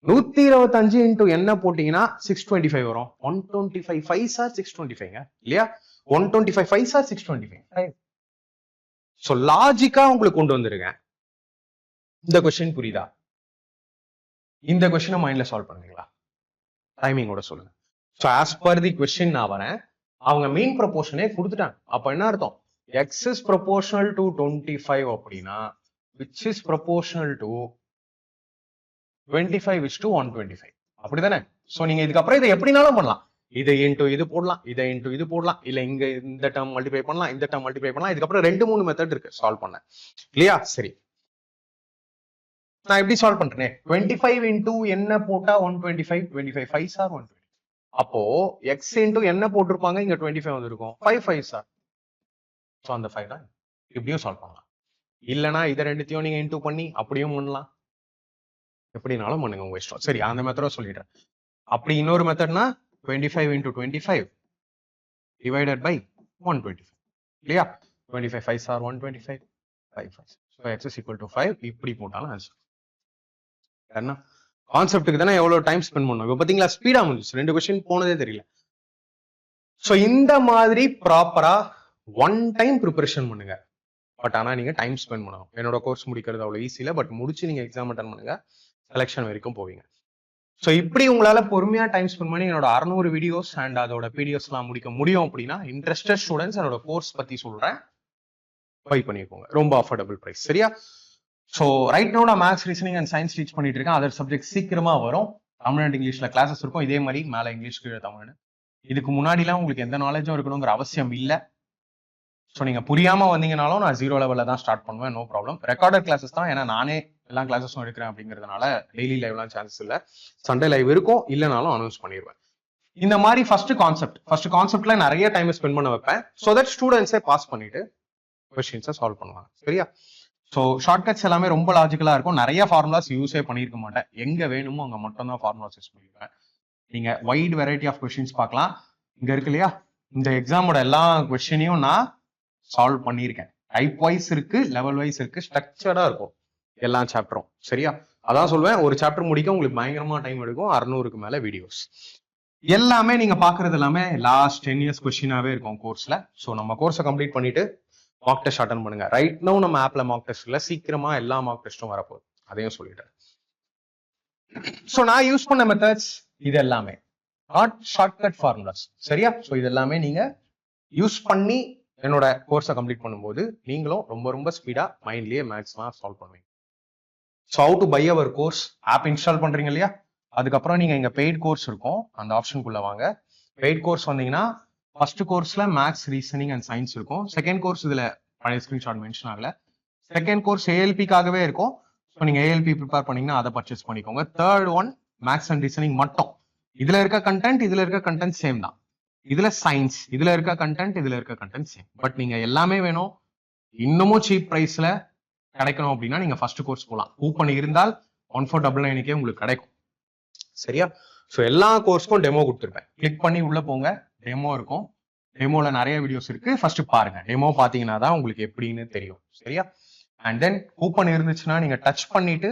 125 into என்ன போட்டீங்கன்னா 625 வரும். 125 5s are 625 இல்லையா? 125 5s are 625. சோ லாஜிக்கா உங்களுக்கு கொண்டு வந்திருக்கேன். இந்த கொஸ்டின் புரியுதா? இந்த கொஸ்டினை மைண்ட்ல சால்வ் பண்ணுவீங்களா? டைமிங்கோட சொல்லுங்க. So as per the question நான் வரேன். அவங்க மீன் ப்ரொபோர்ஷனே கொடுத்துட்டாங்க. அப்ப என்ன அர்த்தம்? x is proportional to 25 அப்படின்னா which is proportional to 25 is to 125. அப்படிதானே? சோ நீங்க இதுக்கப்புறம் இதை எப்படினாலும் பண்ணலாம். இதை இன்டூ இது போடலாம், இதை இன்டூ இது போடலாம், இல்ல இங்க இந்த டேர்ம் மல்டிப்ளை பண்ணலாம், இந்த டேர்ம் மல்டிப்ளை பண்ணலாம். இதுக்கப்புறம் 2-3 மெத்தட் இருக்கு சால்வ் பண்ண, இல்லையா? சரி, நான் எப்படி சால்வ் பண்றேன்? 25 இன்டூ என்ன போட்டா 125, 25 5s are 120. அப்போ எக்ஸ் இன்டூ என்ன போட்டிருப்பாங்க, இங்க 25 வந்திருக்கும், 5 5s are. சோ அந்த 5 தான் இப்படியும் சால்வ் பண்ணலாம். இல்லனா இதை ரெண்டுத்தையும் நீங்க இன்டூ பண்ணி அப்படியும் பண்ணலாம், எப்படினாலும் பண்ணுங்க, உங்க இஷ்டம். சரி, அந்த மெத்தட சொல்லிடுறேன். அப்படி இன்னொரு மெத்தட்னா 25 into 25 divided by 125, இல்லையா? 25 5s are 125, 5 5s. So x is equal to 5. இப்படி போட்டாலும் ஆன்சர். என்ன கான்செப்ட்டுக்கு தானே எவ்வளவு டைம் ஸ்பெண்ட் பண்ணோம். இப்போ பாத்தீங்களா, ஸ்பீடா முடிஞ்சிச்சு, 2 கொஸ்டின் போனதே தெரியல. ஸோ இந்த மாதிரி ப்ராப்பரா ஒன் டைம் ப்ரிப்பரேஷன் பண்ணுங்க. பட் ஆனா நீங்க டைம் ஸ்பெண்ட் பண்ணணும். என்னோட கோர்ஸ் முடிக்கிறது அவ்வளவு ஈஸி இல்லை, பட் முடிச்சு நீங்க எக்ஸாம் அட்டன் பண்ணுங்க, செலெக்ஷன் வரைக்கும் போவீங்க. ஸோ இப்படி உங்களால பொறுமையா டைம் ஸ்பெண்ட் பண்ணி என்னோட 600 வீடியோஸ் அண்ட் அதோட பிடிஎஃப்ஸ் எல்லாம் முடிக்க முடியும் அப்படின்னா, இன்ட்ரெஸ்டட் ஸ்டூடெண்ட்ஸ் என்னோட கோர்ஸ் பத்தி சொல்றேன், பை பண்ணிக்கோங்க, ரொம்ப அஃபோர்டபுள் பிரைஸ். சரியா? ஸோ ரைட் நோ நான் maths, reasoning and science teach பண்ணிட்டு இருக்கேன். அதர் சப்ஜெக்ட் சீக்கிரமா வரும். தமிழ் அண்ட் இங்கிலீஷ்ல கிளாஸஸ் இருக்கும். இதே மாதிரி மேல இங்கிலீஷ் கீழே தமிழ். இதுக்கு முன்னாடிலாம் உங்களுக்கு எந்த நாலேஜும் இருக்கணுங்கிற அவசியம் இல்லை. ஸோ நீங்க புரியாம வந்தீங்கனாலும் நான் 0 லெவல்ல தான் ஸ்டார்ட் பண்ணுவேன், நோ ப்ராப்ளம். ரெக்கார்டட் கிளாஸஸ் தான், ஏன்னா நானே எல்லா கிளாஸஸும் எடுக்கிறேன் அப்படிங்கிறதுனால டெய்லி லைவ்லாம் சான்சஸ் இல்லை. சண்டே லைவ் இருக்கும், இல்லைனாலும் அனௌன்ஸ் பண்ணிடுவேன். இந்த மாதிரி ஃபர்ஸ்ட் கான்செப்ட்ல நிறைய டைம் ஸ்பெண்ட் பண்ண வைப்பேன், ஸோ தட் ஸ்டூடெண்ட்ஸே பாஸ் பண்ணிட்டு கொஸ்டின்ஸை சால்வ் பண்ணுவாங்க. சரியா? ஸோ ஷார்ட்கட்ஸ் எல்லாமே ரொம்ப லாஜிக்கலா இருக்கும். நிறைய ஃபார்முலாஸ் யூஸே பண்ணியிருக்க மாட்டேன். எங்க வேணுமோ அங்க மட்டும் தான் ஃபார்முலாஸ் யூஸ் பண்ணிருப்பேன். நீங்க வைட் வெரைட்டி ஆஃப் கொஸ்டின்ஸ் பார்க்கலாம். இங்க இருக்கு இல்லையா, இந்த எக்ஸாமோட எல்லா கொஸ்டினையும் நான் சால்வ் பண்ணியிருக்கேன். டைப் வைஸ் இருக்கு, லெவல் வைஸ் இருக்கு, ஸ்ட்ரக்சர்டா இருக்கும் எல்லா சாப்டரும். சரியா? அதான் சொல்வேன், ஒரு சாப்டர் முடிக்க உங்களுக்கு பயங்கரமா டைம் எடுக்கும். 600க்கு மேல வீடியோஸ் எல்லாமே நீங்க பாக்குறது எல்லாமே லாஸ்ட் 10 years கொஸ்டினாவே இருக்கும் கோர்ஸ்ல. ஸோ நம்ம கோர்ஸை கம்ப்ளீட் பண்ணிட்டு மார்க் டெஸ்ட் அட்டன் பண்ணுங்க. ரைட் நோ நம்ம ஆப்ல மார்க் டெஸ்ட்ல சீக்கிரமா எல்லா மார்க் டெஸ்டும் வரப்போகுது, அதையும் சொல்லிட்டேன். ஸோ நான் யூஸ் பண்ண மெத்தட்ஸ் இது எல்லாமே நாட் ஷார்ட்கட் ஃபார்முலாஸ். சரியா? ஸோ இது எல்லாமே நீங்க யூஸ் பண்ணி என்னோட கோர்ஸை கம்ப்ளீட் பண்ணும்போது நீங்களும் ரொம்ப ரொம்ப ஸ்பீடா மைண்ட்லயே மேக்ஸ்லாம் சால்வ் பண்ணுவீங்க. So how to buy our course app install பண்றீங்க இல்லையா, அதுக்கப்புறம் நீங்க இங்க பெய்ட் கோர்ஸ் இருக்கும், அந்த ஆப்ஷனுக்குள்ள வாங்க. பெய்ட் கோர்ஸ் வந்தீங்கன்னா ஃபர்ஸ்ட் கோர்ஸ்ல மேத்ஸ், ரீசனிங் அண்ட் சயின்ஸ் இருக்கும். செகண்ட் கோர்ஸ் இதுல பழைய ஸ்கிரீன்ஷாட் மென்ஷன் ஆகல. செகண்ட் கோர்ஸ் ஏஎல்பிக்காகவே இருக்கும். ஸோ நீங்க ஏஎல்பி ப்ரிப்பேர் பண்ணீங்கன்னா அதை பர்ச்சேஸ் பண்ணிக்கோங்க. Third one maths and reasoning மட்டும். இதுல இருக்க கண்டென்ட் சேம் தான். இதுல சயின்ஸ், இதுல இருக்க கண்டென்ட் சேம். பட் நீங்க எல்லாமே வேணும், இன்னமும் சீப் பிரைஸ்ல கிடைக்கணும் அப்படின்னா நீங்க ஃபர்ஸ்ட் கோர்ஸ் போகலாம். கூப்பன் இருந்தால் 1499 உங்களுக்கு கிடைக்கும். சரியா? ஸோ எல்லா கோர்ஸ்க்கும் டெமோ கொடுத்துருப்பேன், கிளிக் பண்ணி உள்ள போங்க, டெமோ இருக்கும். டெமோல நிறைய வீடியோஸ் இருக்கு, ஃபர்ஸ்ட் பாருங்க. டெமோ பாத்தீங்கன்னா தான் உங்களுக்கு எப்படின்னு தெரியும். சரியா? அண்ட் தென் கூப்பன் இருந்துச்சுன்னா நீங்க டச் பண்ணிட்டு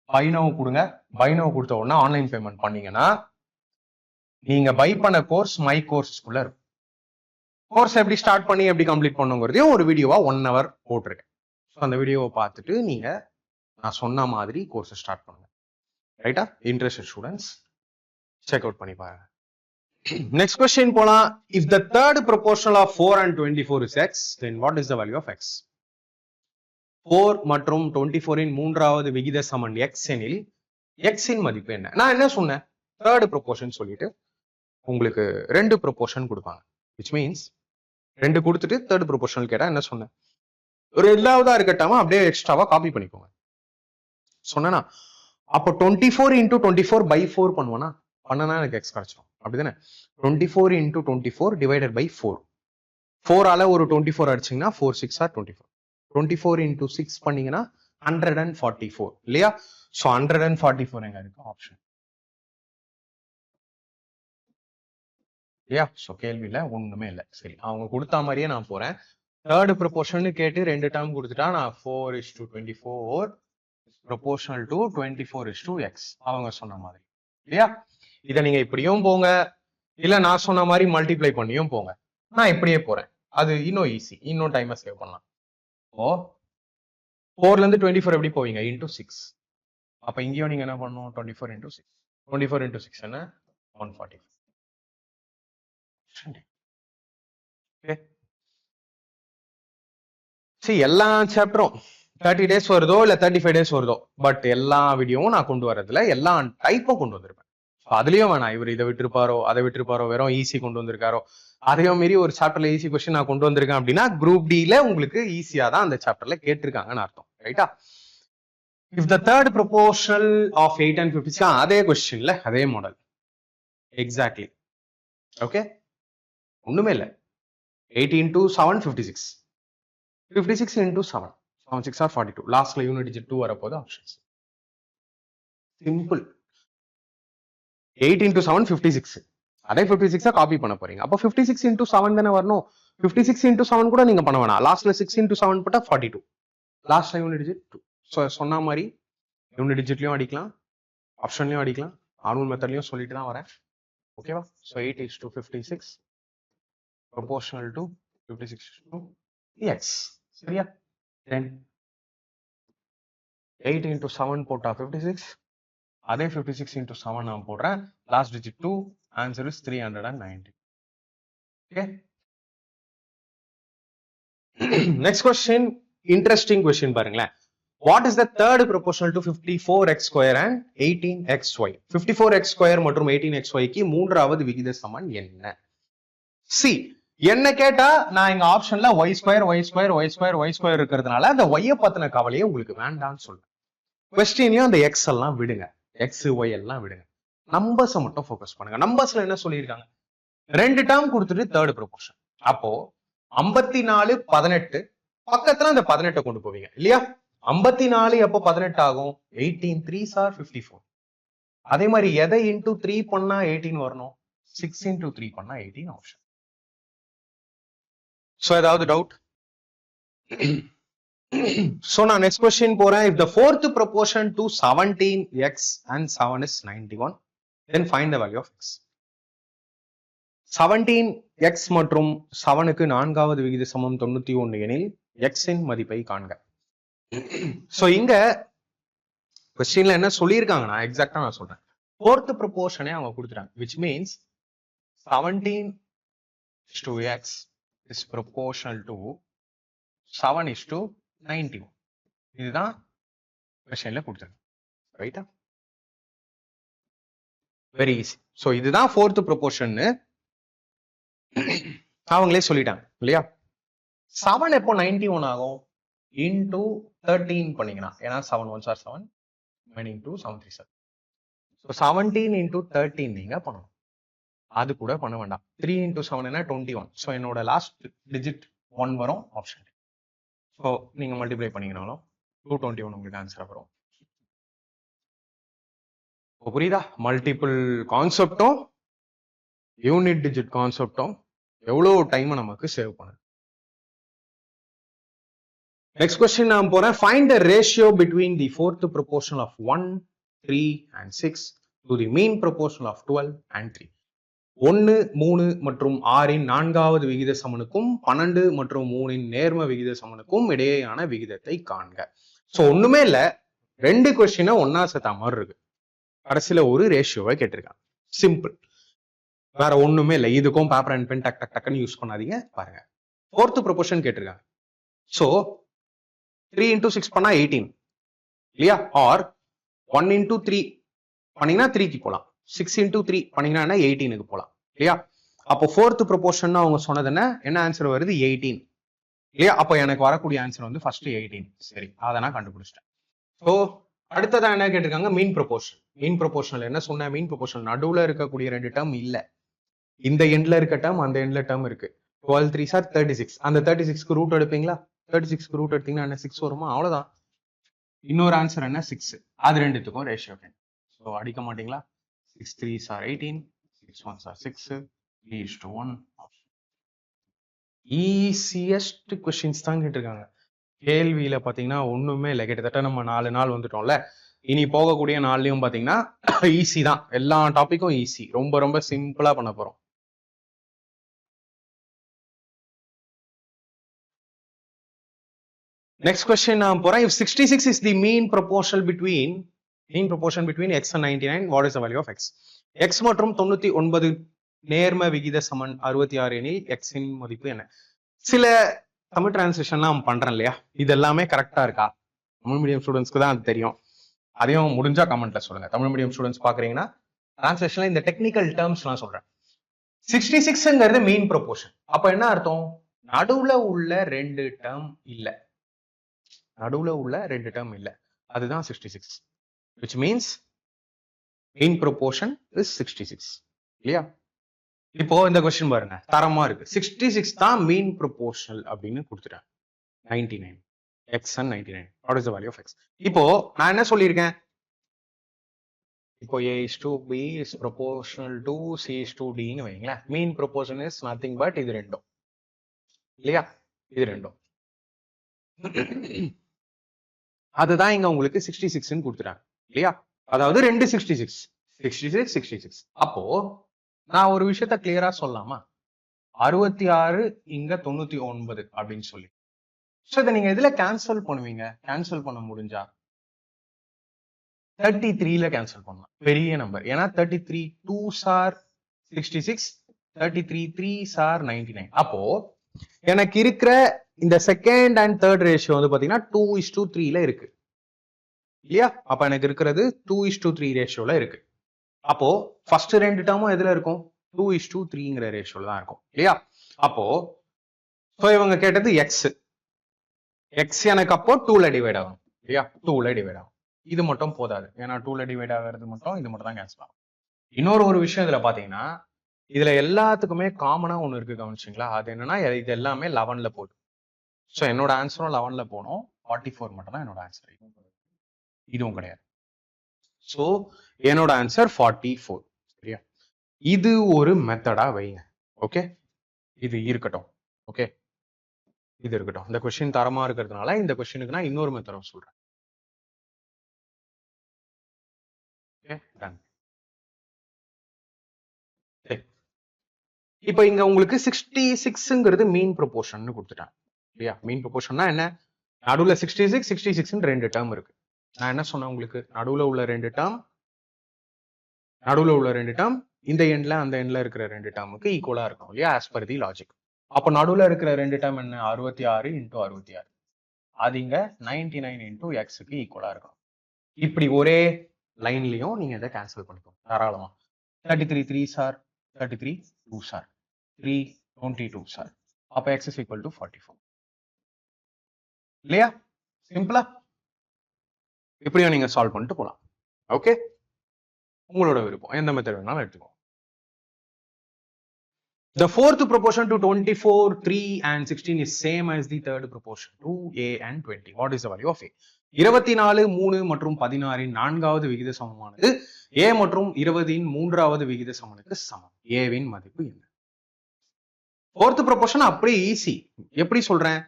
பை நவ் கொடுங்க. பை நவ் கொடுத்த உடனே ஆன்லைன் பேமெண்ட் பண்ணீங்கன்னா நீங்க பை பண்ண கோர்ஸ் மை கோர்ஸ்க்குள்ள இருக்கும். கோர்ஸ் எப்படி ஸ்டார்ட் பண்ணி எப்படி கம்ப்ளீட் பண்ணுங்கிறதையும் ஒரு வீடியோவா 1 hour போட்டிருக்கேன். ஸோ அந்த வீடியோவை பார்த்துட்டு நீங்க நான் சொன்ன மாதிரி கோர்ஸ் ஸ்டார்ட் பண்ணுங்க. ரைட்டா? இன்ட்ரெஸ்டட் ஸ்டூடெண்ட்ஸ் செக் அவுட் பண்ணி பாருங்க. நெக்ஸ்ட் கொஸ்டின் போலாம். If the third proportional of 4 and 24 is x, then what is the value of x? 4 மற்றும் 24 இன் மூன்றாவது விகித சமன் x எனில் x இன் மதிப்பு என்ன? நான் என்ன சொன்னேன், தேர்ட் ப்ரொபோர்ஷன் சொல்லிட்டு உங்களுக்கு 2 ப்ரொபோர்ஷன் கொடுப்பாங்க. which means 2 கொடுத்துட்டு தேர்ட் ப்ரொபோர்ஷனல் கேட்டா என்ன சொன்னேன், ஒரு 2ஆவதா இருக்கட்டாம அப்படியே எக்ஸ்ட்ராவா காப்பி பண்ணிக்கோங்க சொன்னா. அப்போ 24 into 24 by 4 பண்ணுவேன்னா எனக்கு எக்ஸ் கிடைச்சிடும். அப்படிதானே? 24 into 24 divided by 4. 4 ஆல ஒரு 24 அடிச்சிங்கன்னா 4 6 are 24. 24 into 6 பண்ணீங்கன்னா 144 இல்லையா? ஸோ 144 எங்க இருக்கு ஆப்ஷன் இல்லையா? ஸோ கேள்வியில ஒண்ணுமே இல்லை. சரி, அவங்க கொடுத்த மாதிரியே நான் போறேன். தேர்ட் ப்ரொபோர்ஷன் கேட்டு 2 டேர்ம் கொடுத்துட்டா நான் 4:24 proportional to 24:x அவங்க சொன்ன மாதிரி இல்லையா? இதை நீங்க இப்படியும் போங்க, இல்ல நான் சொன்ன மாதிரி மல்டிப்ளை பண்ணியும் போங்க. நான் இப்படியே போறேன், அது இன்னும் ஈஸி, இன்னும் டைமை சேவ் பண்ணலாம். ஓ 4ல இருந்து 24 எப்படி போவீங்க, இன்டூ 6. அப்ப இங்கேயும் நீங்க என்ன பண்ணணும், 24 into 6. 24 into 6 என்ன, 140. சரி, எல்லா சாப்டரும் 30 days வருதோ இல்ல 35 days வருதோ, பட் எல்லா வீடியோவும் நான் கொண்டு வரதுல எல்லா டைப்பும் கொண்டு வந்திருப்பேன். அதுலயும் வேணாம், இவர் இதை விட்டுருப்பாரோ அதை விட்டுருப்பாரோ, வெறும் ஈஸி கொண்டு வந்திருக்காரோ, அதையும் மீறி ஒரு சாப்டர்ல ஈஸி கொஸ்டின் நான் கொண்டு வந்திருக்கேன் அப்படின்னா குரூப் டில உங்களுக்கு ஈஸியா தான் அந்த சாப்டர்ல கேட்டிருக்காங்கன்னு அர்த்தம். ரைட்டா? If the third proportional of 8 and 56, அதே கொஸ்டின்ல அதே மாடல் எக்ஸாக்ட்லி. ஓகே, ஒண்ணுமே இல்ல. 8 into 7 56, 56 into 7, 7 6 are 42. லாஸ்ட்ல யூனிட் டிஜிட் 2 வரப்போது. Options simple. 8 into 7 56, அதே 56 காப்பி பண்ண போறீங்க. அப்போ 56 into 7 தானே வரணும். 56 into 7 கூட நீங்க பண்ண வேணாம். லாஸ்ட்ல 6 into 7 போட்டா 42. லாஸ்ட்ல யூனிட் டிஜிட் 2. ஸோ சொன்ன மாதிரி யூனிட் டிஜிட்லயும் அடிக்கலாம், ஆப்ஷன்லயும் அடிக்கலாம், நார்மல் மெத்தட்லயும் சொல்லிட்டு தான் வரேன். ஓகேவா? So 8 is to 56 proportional to 56 to x. சரியா? then 8 into 7 போட்டா 56, அதே 56 into 7 நான் போடுறேன். Last digit 2, answer is 390. Okay, next question interesting question பாருங்களேன். What is the third proportional to 54x square and 18xy? 54x square மற்றும் 18xy க்கு மூன்றாவது விகித சமன் என்ன? சி, என்ன கேட்டா நான் இங்க ஆப்ஷன்ல y square y square y square y square இருக்கிறதுனால அந்த y பத்தின கவலையே உங்களுக்கு வேண்டாம்னு சொல்றேன். கொஸ்டின்லயும் அந்த x எல்லாம் விடுங்க, x y எல்லாம் விடுங்க, நம்பர்ஸை மட்டும் ஃபோக்கஸ் பண்ணுங்க. நம்பர்ஸ்ல என்ன சொல்லியிருக்காங்க? 2 டேர்ம் கொடுத்துட்டு தேர்ட் ப்ரொபோர்ஷன். அப்போ 54 18 பக்கத்துல அந்த 18 கொண்டு போவீங்க இல்லையா? 54 எப்போ 18 ஆகும்? 18 3s are 54. அதே மாதிரி எதை இன்டூ 3 பண்ணா 18 வரணும்? 6 into 3 பண்ணா 18 ஆப்ஷன். சோ ஏதாவது டவுட்? சோ நான் நெக்ஸ்ட் क्वेश्चन போறேன். if the fourth proportion to 17x and 7 is 91, then find the value of x. 17x மற்றும் 7 க்கு நான்காவது விகித சமம் 91 எனில் x இன் மதிப்பை காண்க. சோ இங்க क्वेश्चनல என்ன சொல்லியிருக்காங்கன்னா எக்ஸாக்ட்டா நான் சொல்றேன். fourth proportion அவங்க கொடுத்துட்டாங்க, which means 17 to x is proportional to 7 is to 91. இதுதான் क्वेश्चनல கொடுத்துருக்காங்க. ரைட்டா? Very easy. சோ இதுதான் fourth proportion அவங்களே சொல்லிட்டாங்க இல்லையா? 7 எப்போ 91 ஆகும்? into 13 பண்ணீங்கன்னா, ஏன்னா 7 1s are 7, meaning 2 7 3 7. so 17 into 13 நீங்க பண்ணணும். அது கூட பண்ண வேண்டாம். 3 into 7 என்ன 21. so என்னோட லாஸ்ட் டிஜிட் 1 வரும் ஆப்ஷன். so நீங்க மல்டிப்ளை பண்ணீங்கனாலும் 221 உங்களுக்கு ஆன்சர் வரும். புரியுதா? மல்டிபிள் கான்செப்டும் யூனிட் டிஜிட் கான்செப்டும் எவ்வளவு டைம் நமக்கு சேவ் பண்ணுது. நெக்ஸ்ட் क्वेश्चन நான் போறேன். find the ratio between the fourth proportion of 1 3 and 6 to the mean proportion of 12 and 3. 1 3 மற்றும் 6 இன் நான்காவது விகித சமனுக்கும் 12 மற்றும் 3 இன் நேர்ம விகித சமனுக்கும் இடையேயான விகிதத்தை காண்க. சோ ஒண்ணுமே இல்ல, ரெண்டு क्वेश्चन ஒன்னா சேர்த்த மாதிரி இருக்கு. கடைசியில ஒரு ரேஷியோவை கேட்டிருக்காங்க. சிம்பிள், வேற ஒண்ணுமே இல்லை. இதுக்கும் பேப்பர் அண்ட் பென் டக் டக் டக்குன்னு யூஸ் பண்ணாதீங்க. பாருங்க, fourth proportion கேட்டிருக்காங்க. சோ 3 into 6 பண்ணா 18 இல்லையா? ஆர் 1 into 3 பண்ணீங்கன்னா 3க்கு போலாம். 6 into 3 பண்ணீங்கன்னா 18க்கு போலாம் இல்லையா? அப்போ fourth proportion அவங்க சொன்னது என்ன ஆன்சர் வருது? 18 இல்லையா? அப்போ எனக்கு வரக்கூடிய ஆன்சர் வந்து ஃபர்ஸ்ட் 18. சரி, அதை நான் கண்டுபிடிச்சிட்டேன். ஸோ அடுத்ததான் என்ன கேட்டிருக்காங்க? Mean proportion. மீன் ப்ரொபோர்ஷன்ல என்ன சொன்ன? மீன் ப்ரொபோர்ஷன் நடுவுல இருக்கக்கூடிய ரெண்டு டேர்ம் இல்ல, இந்த எண்ட்ல இருக்க டேர்ம் அந்த எண்ட்ல டேர்ம் இருக்கு. 12 3s are 36. அந்த 36க்கு ரூட் எடுப்பீங்களா? 36க்கு ரூட் எடுத்தீங்கன்னா என்ன 6 வருமா? அவ்வளவுதான். இன்னொரு ஆன்சர் என்ன? 6. அது ரெண்டுத்துக்கும் ரேஷியோ. ஸோ அடிக்க மாட்டீங்களா? 6 3s are 18, 6 1s are 6, 3:1. Easiest questions தான் கேட்டிருக்காங்க. கேள்வியில பாத்தீங்கன்னா ஒண்ணுமே இல்லை. கிட்டத்தட்ட நம்ம 4 நாள் வந்துட்டோம்ல. இனி போகக்கூடிய நாள்லயும் பாத்தீங்கன்னா ஈஸி தான். எல்லா டாபிக்கும் ஈஸி, ரொம்ப ரொம்ப சிம்பிளா பண்ண போறோம். Next question நான் போறேன். If 66 is the mean proportion between x and 99, what is the value of x? x மற்றும் 99 நேர்ம விகித சமன் 66 எனில் x இன் மதிப்பு என்ன? சில தமிழ் டிரான்ஸ்லேஷன்லாம் பண்றேன் இல்லையா? இது எல்லாமே கரெக்டா இருக்கா? தமிழ் மீடியம் ஸ்டூடெண்ட்ஸ்க்கு தான் அது தெரியும். அதையும் முடிஞ்சா கமெண்ட்ல சொல்லுங்க. தமிழ் மீடியம் ஸ்டூடெண்ட்ஸ் பாக்குறீங்கன்னா டிரான்ஸ்லேஷன்ல இந்த டெக்னிக்கல் டேர்ம்ஸ் நான் சொல்றேன். 66ங்கிறது மெயின் ப்ரொபோர்ஷன். அப்ப என்ன அர்த்தம்? நடுவுல உள்ள ரெண்டு டேர்ம் இல்ல. நடுவுல உள்ள ரெண்டு டேர்ம் இல்ல. அதுதான் 66. which means mean proportion is 66. இல்லையா? இப்போ இந்த கொஸ்டின் பாருங்க, தரமா இருக்கு. 66 தான் மீன் ப்ரொபோர்ஷனல் அப்படின்னு கொடுத்துட்டேன். 99 x and 99. what is the value of x? இப்போ நான் என்ன சொல்லியிருக்கேன்? இப்போ a is to b is proportional to c is to d ன்னு வைங்களேன். மீன் ப்ரொபோர்ஷன் இஸ் நத்திங் பட் இது ரெண்டும். இல்லையா? இது ரெண்டும். அதுதான் இங்க உங்களுக்கு 66ன்னு கொடுத்துட்டாங்க. இல்லையா? அதாவது ரெண்டு 66 66 66. அப்போ நான் ஒரு விஷயத்த கிளியரா சொல்லலாமா? 66 இங்க 99 அப்படின்னு சொல்லி. சோ இதை நீங்க எதுல கேன்சல் பண்ணுவீங்க? கேன்சல் பண்ண முடிஞ்சா 33ல கேன்சல் பண்ணலாம். பெரிய நம்பர். ஏன்னா 33 2s are 66, 33 3s are 99. அப்போ எனக்கு இருக்கிற இந்த செகண்ட் அண்ட் தேர்ட் ரேஷியோ வந்து பாத்தீங்கன்னா 2:3ல இருக்கு. இல்லையா? அப்ப எனக்கு இருக்கிறது 2:3 ரேஷியோல இருக்கு. அப்போ ஃபர்ஸ்ட் ரெண்டு டேர்மும் எதுல இருக்கும்? 2:3ங்கிற ரேஷியோல தான் இருக்கும். இல்லையா? அப்போ சோ இவங்க கேட்டது எக்ஸ். எக்ஸ் எனக்கு அப்போ 2ல டிவைட் ஆகும். இல்லையா? 2ல டிவைட் ஆகும். இது மட்டும் போதாது. ஏன்னா 2ல டிவைட் ஆகிறது மட்டும் இது மட்டும் தான் கேன்சல் ஆகும். இன்னொரு ஒரு விஷயம் இதுல பாத்தீங்கன்னா, இதுல எல்லாத்துக்குமே காமனா ஒண்ணு இருக்கு, கவனிச்சிங்களா? அது என்னன்னா இது எல்லாமே 11ல போகுது. சோ என்னோட ஆன்சரும் 11ல போனோம். 44 மட்டும் தான் என்னோட ஆன்சர். இதுவும் கிடையாது. சோ என்னோட ஆன்சர் 44. சரியா? இது ஒரு மெத்தடா வைங்க. ஓகே, இது இருக்கட்டும். ஓகே, இது இருக்கட்டும். இந்த கொஸ்டின் தரமா இருக்கிறதுனால இந்த கொஸ்டினுக்கு நான் இன்னொரு மெத்தட் சொல்றேன். Okay, done. இப்போ இங்க உங்களுக்கு 66ங்கிறது மீன் ப்ரொபோர்ஷன் கொடுத்துட்டான். இல்லையா? மீன் ப்ரொபோர்ஷன்னா என்ன? நடுவுல 66 66 ரெண்டு டேர்ம் இருக்கு. நான் என்ன சொன்னேன் உங்களுக்கு? நடுவுல உள்ள ரெண்டு டேர்ம் இந்த எண்ட்ல அந்த எண்ட்ல இருக்கிற ரெண்டு டேர்முக்கு ஈக்குவலா இருக்கும். இல்லையா? As per the logic. அப்ப நடுவுல இருக்கிற ரெண்டு டேர்ம் என்ன? 66 இன்டூ 66. அது இங்க 99 இன்டூ எக்ஸுக்கு ஈக்குவலா இருக்கும். இப்படி ஒரே லைன்லயும் நீங்க இதை கேன்சல் பண்ணிக்கோங்க தாராளமா. 33 3s are 33 2s are 3 22s are. அப்ப x is equal to 44. இல்லையா? சிம்பிளா இப்படியும் நீங்க சால்வ் பண்ணிட்டு போலாம். ஓகே, உங்களோட விருப்பம், எந்த மெத்தட் வேணாலும் எடுத்துக்கோ. The fourth proportion to 24, 3 and 16 is same as the third proportion to a and 20. What is the value of a? 24, 3 மற்றும் 16 நான்காவது விகித சமமானது a மற்றும் 20 மூன்றாவது விகித சமனுக்கு சமம். a வின் மதிப்பு என்ன? fourth proportion அப்படியே ஈஸி. எப்படி சொல்றேன்?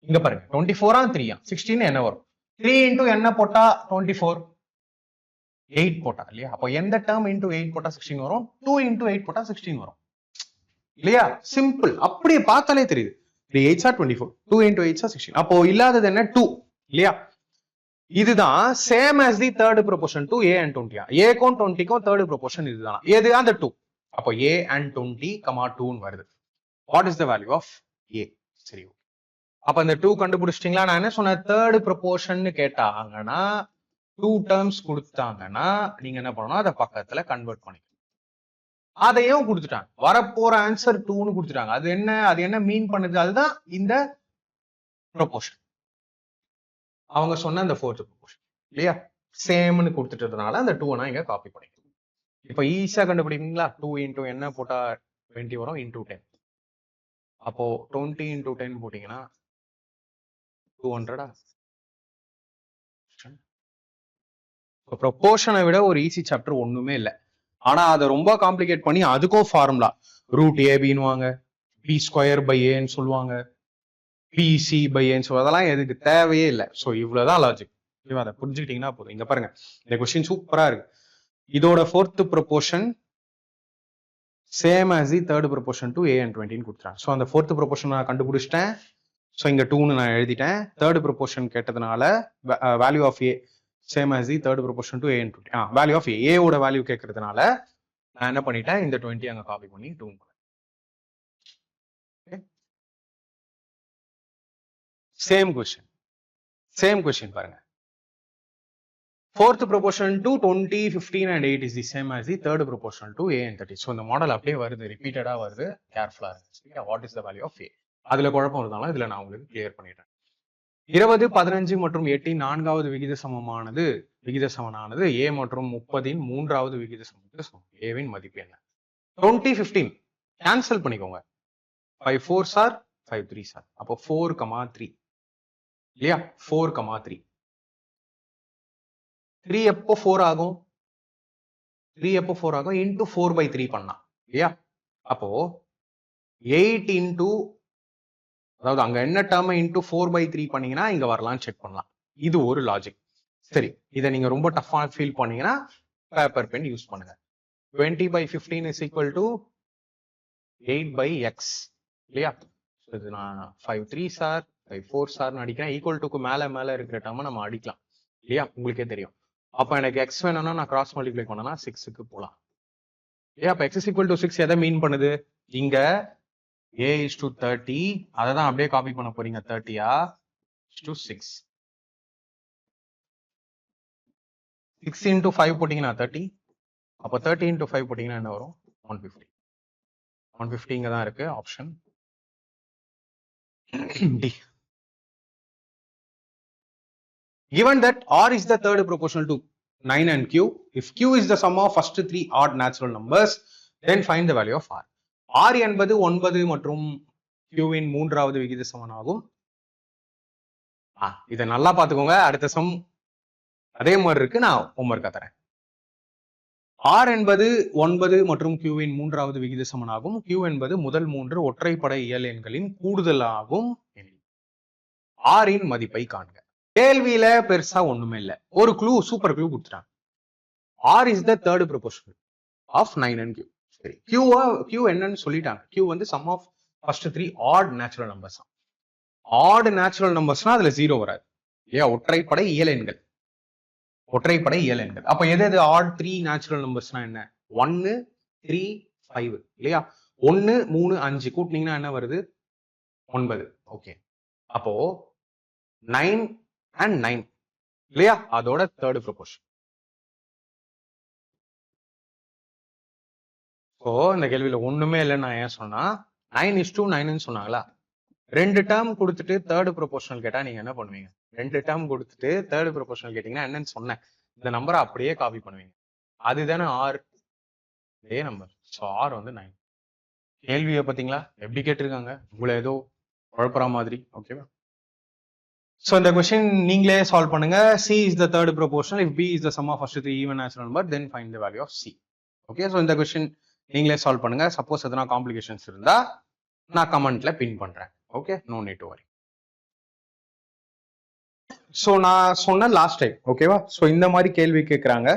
இங்க பாருங்க, 24 3 16 என்ன வரும்? 3 into என்ன போட்டா 24? 8 போட்டா. இல்லையா? அப்போ எந்த டேர்ம் into 8 போட்டா 16 வரும்? 2 into 8 போட்டா 16 வரும். இல்லையா? சிம்பிள். அப்படியே பார்த்தாலே தெரியுது. 3 8s are 24, 2 into 8s are 16. அப்போ இல்லாதது என்ன? 2. இல்லையா? இதுதான் same as the third proportion to a and 20. a க்கும் 20 க்கும் third proportion இதுதான். எது? அந்த 2. அப்போ a and 20, 2 ன்னு வருது. What is the value of a? சரி, அப்ப இந்த 2 கண்டுபிடிச்சிட்டீங்களா? நான் என்ன சொன்னேன்? தேர்ட் ப்ரொபோர்ஷன் கேட்டாங்கன்னா 2 டேர்ம்ஸ் கொடுத்தாங்கன்னா நீங்க என்ன பண்ணணும்? அதை பக்கத்துல கன்வெர்ட் பண்ணிக்கணும். அதையும் கொடுத்துட்டாங்க. வரப்போற ஆன்சர் 2ன்னு கொடுத்துட்டாங்க. அது என்ன மீன் பண்ணுது? அதுதான் இந்த ப்ரொபோர்ஷன். அவங்க சொன்ன அந்த ஃபோர்த் ப்ரொபோர்ஷன். இல்லையா? சேம்னு கொடுத்துட்டதுனால அந்த 2 நான் இங்க காப்பி பண்ணிக்கணும். இப்ப ஈஸியா கண்டுபிடிப்பீங்களா? 2 into என்ன போட்டா 20 வரும்? into 10. அப்போ 20 into 10 போட்டீங்கன்னா 200. ப்ரொபோர்ஷனை விட ஒரு ஈஸி சாப்டர் ஒண்ணுமே இல்லை. ஆனா அதை ரொம்ப காம்ப்ளிகேட் பண்ணி அதுக்கும் ஃபார்முலா ரூட் ஏபின்னுவாங்க, பி ஸ்கொயர் பை ஏன்னு சொல்லுவாங்க, பிசி பை ஏன்னு சொல்லுவாங்க. அதெல்லாம் எதுக்கு தேவையே இல்லை. ஸோ இவ்வளவுதான் லாஜிக். அதை புரிஞ்சுக்கிட்டீங்கன்னா போதும். இங்க பாருங்க, இந்த கொஸ்டின் சூப்பரா இருக்கு. இதோட fourth proportion same as the third proportion to a and 20 கொடுத்துறாங்க. ஸோ அந்த ஃபோர்த் ப்ரொபோர்ஷன் நான் கண்டுபிடிச்சிட்டேன். ஸோ இங்க 2ன்னு நான் எழுதிட்டேன். தேர்ட் ப்ரொபோர்ஷன் கேட்டதுனால value of a same as the third proportion to a and 20. Value of a ஓட வேல்யூ கேட்கறதுனால நான் என்ன பண்ணிட்டேன்? இந்த 20 அங்க காப்பி பண்ணி 2. சேம் கொஸ்டின் பாருங்க. Fourth proportion to 20, 15 and 8 is the same as the third proportion to A and 30. So இந்த மாடல் அப்படியே வருது, ரிப்பீட்டடா வருது, கேர்ஃபுல்லா இருக்கு. What is the value of A? அதுல குழப்பம் இருந்தாலும் இதுல நான் உங்களுக்கு கிளியர் பண்ணிடுறேன். 20, 15 மற்றும் 8 நான்காவது விகித சமனானது A மற்றும் 30 மூன்றாவது விகித சமத்துக்கு சமம். ஏவின் மதிப்பு என்ன? 20, 15 கேன்சல் பண்ணிக்கோங்க. 5 4s are 5 3s are. அப்போ 4,3 இல்லையா? 4,3 3 எப்போ 4 ஆகும்? 3 எப்போ 4 ஆகும்? இன்டூ 4/3 பண்ணலாம் இல்லையா? அப்போ 8 இன்டூ, அதாவது அங்க என்ன டேர்ம் இன்டூ 4/3 பண்ணீங்கன்னா இங்க வரலாம்னு செக் பண்ணலாம். இது ஒரு லாஜிக். சரி, இதை நீங்க ரொம்ப டஃபா ஃபீல் பண்ணீங்கன்னா பேப்பர் பென் யூஸ் பண்ணுங்க. 20/15 is equal to 8/x இல்லையா? இது நான் 5 3s are 5 4s are அடிக்கிறேன். ஈக்குவல் டுக்கு மேல இருக்கிற டேர்மை நம்ம அடிக்கலாம் இல்லையா? உங்களுக்கே தெரியும். அப்ப எனக்கு x வேணும்னா நான் கிராஸ் மல்டிப்ளை பண்ணனா 6க்கு போலாம். ஏன் அப்ப x is equal to 6 எதை மீன் பண்ணுது? இங்க a is to 30, அதை தான் அப்படியே காப்பி பண்ண போறீங்க. 30 to 6. 6 into 5 போட்டீங்கன்னா 30. அப்ப 30 into 5 போட்டீங்கன்னா என்ன வரும்? 150. 150 இங்க தான் இருக்கு option D. Given that R is the third proportional to 9 and Q, if Q is the sum of first three odd natural numbers, then find the value of R. R என்பது 9 மற்றும் Q இன் மூன்றாவது விகித சமனாகும். இதை நல்லா பாத்துக்கோங்க. அடுத்த சம் அதே மாதிரி இருக்கு, நான் ஹோம்வொர்க்கா தரேன். R என்பது 9 மற்றும் Q இன் மூன்றாவது விகித சமனாகும். Q என்பது முதல் மூன்று ஒற்றைப்படை இயல் எண்களின் கூடுதலாகும். R இன் மதிப்பை காண்க. கேள்வியில பெருசா ஒண்ணுமே இல்ல. ஒரு க்ளூ, சூப்பர் க்ளூ கொடுத்துட்டாங்க. R is the third proportion of 9 and Q. சரி, Q என்னன்னு சொல்லிட்டாங்க. Q வந்து sum of first three odd natural numbers. odd natural numbersனா அதுல 0 வராது. ஏன்? ஒற்றைப்படை இயல் எண்கள். அப்ப எது odd 3 natural numbersனா என்ன? 1 3 5 இல்லையா? 1 3 5 கூட்டினீங்கன்னா என்ன வருது? 9. ஓகே, அப்போ 9 and 9 இல்லையா? அதோட third proportion. இப்போ இந்த கேள்வியில ஒண்ணுமே இல்லைன்னு நான் ஏன் சொன்னா, 9 is to 9ன்னு சொன்னாங்களா? 2 டேர்ம் கொடுத்துட்டு தேர்ட் ப்ரொபோர்ஷனல் கேட்டா நீங்க என்ன பண்ணுவீங்க? 2 டேர்ம் கொடுத்துட்டு தேர்ட் ப்ரொபோர்ஷனல் கேட்டீங்கன்னா என்னன்னு சொன்னேன், இந்த நம்பரை அப்படியே காப்பி பண்ணுவீங்க. அதுதானே ஆர், இதே நம்பர். ஸோ ஆர் வந்து 9. கேள்வியை பார்த்தீங்களா எப்படி கேட்டிருக்காங்க? உங்களை ஏதோ குழப்பற மாதிரி. ஓகேவா? ஸோ இந்த கொஸ்டின் நீங்களே சால்வ் பண்ணுங்க. C is the third proportional if b is the sum of first three even natural number then find the value of c. Okay, so இந்த கொஸ்டின் நீங்களே சால்வ் பண்ணுங்க. சப்போஸ் எதனா காம்ப்ளிகேஷன்ஸ் இருந்தா நான் கமெண்ட்ல பின் பண்றேன். Okay, no need to worry. So நான் சொன்ன லாஸ்ட் டைம், ஓகேவா? ஸோ இந்த மாதிரி கேள்வி கேட்குறாங்க,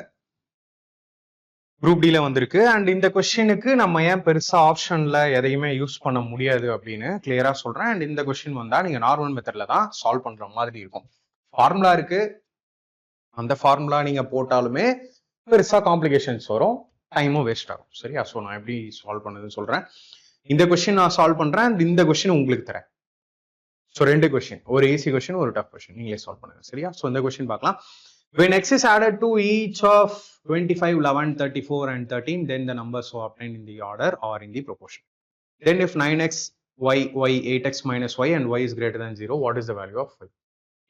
குரூப் டில வந்திருக்கு. அண்ட் இந்த கொஸ்டினுக்கு நம்ம ஏன் பெருசா ஆப்ஷன்ல எதையுமே யூஸ் பண்ண முடியாது அப்படின்னு கிளியரா சொல்றேன். அண்ட் இந்த கொஸ்டின் வந்தா நீங்க நார்மல் மெத்தட்ல தான் சால்வ் பண்ற மாதிரி இருக்கும். ஃபார்முலா இருக்கு, அந்த ஃபார்முலா நீங்க போட்டாலுமே பெருசா காம்ப்ளிகேஷன்ஸ் வரும், டைமும் வேஸ்ட் ஆகும். சரியா? ஸோ நான் எப்படி சால்வ் பண்ணதுன்னு சொல்றேன். இந்த கொஸ்டின் நான் சால்வ் பண்றேன், இந்த கொஸ்டின் உங்களுக்கு தரேன். ஸோ 2 கொஸ்டின், ஒரு ஈஸி கொஸ்டின் ஒரு டஃப் கொஸ்டின், நீங்களே சால்வ் பண்ணுங்க. சரியா? ஸோ இந்த கொஸ்டின் பார்க்கலாம். When x is added to each of 25, 11, 34 and 13, then the numbers so obtained in the order or in the proportion. Then if 9x, y, 8x minus y and y is greater than 0, what is the value of y?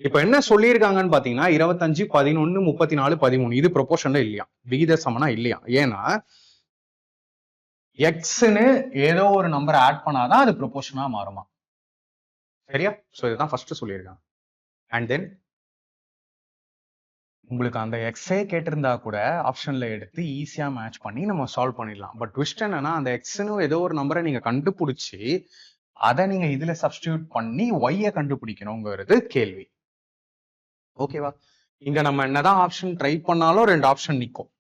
இப்ப என்ன சொல்லியிருக்காங்கன்னு பாத்தீங்கன்னா 25, 11, 34, 13 இது ப்ரொபோர்ஷன்ல இல்லையா, விகித சமனா இல்லையா? ஏன்னா எக்ஸ்ன்னு ஏதோ ஒரு நம்பர் ஆட் பண்ணாதான் அது ப்ரொபோர்ஷனா மாறுமா. சரியா? ஸோ இதுதான் ஃபர்ஸ்ட் சொல்லியிருக்காங்க. அண்ட் தென் உங்களுக்கு அந்த எக்ஸே கேட்டிருந்தா கூட ஆப்ஷன்ல எடுத்து ஈஸியா மேட்ச் பண்ணி நம்ம சால்வ் பண்ணிடலாம். பட் ட்விஸ்ட் என்னன்னா, அந்த எக்ஸ்னு ஏதோ ஒரு நம்பரை நீங்க கண்டுபிடிச்சி அதை நீங்க இதுல சப்ஸ்டியூட் பண்ணி ஒய்யை கண்டுபிடிக்கணுங்கிறது கேள்வி. ஓகேவா? இங்க நம்ம என்னதான் ஆப்ஷன் ட்ரை பண்ணாலும் 2 ஆப்ஷன் நிற்கும்.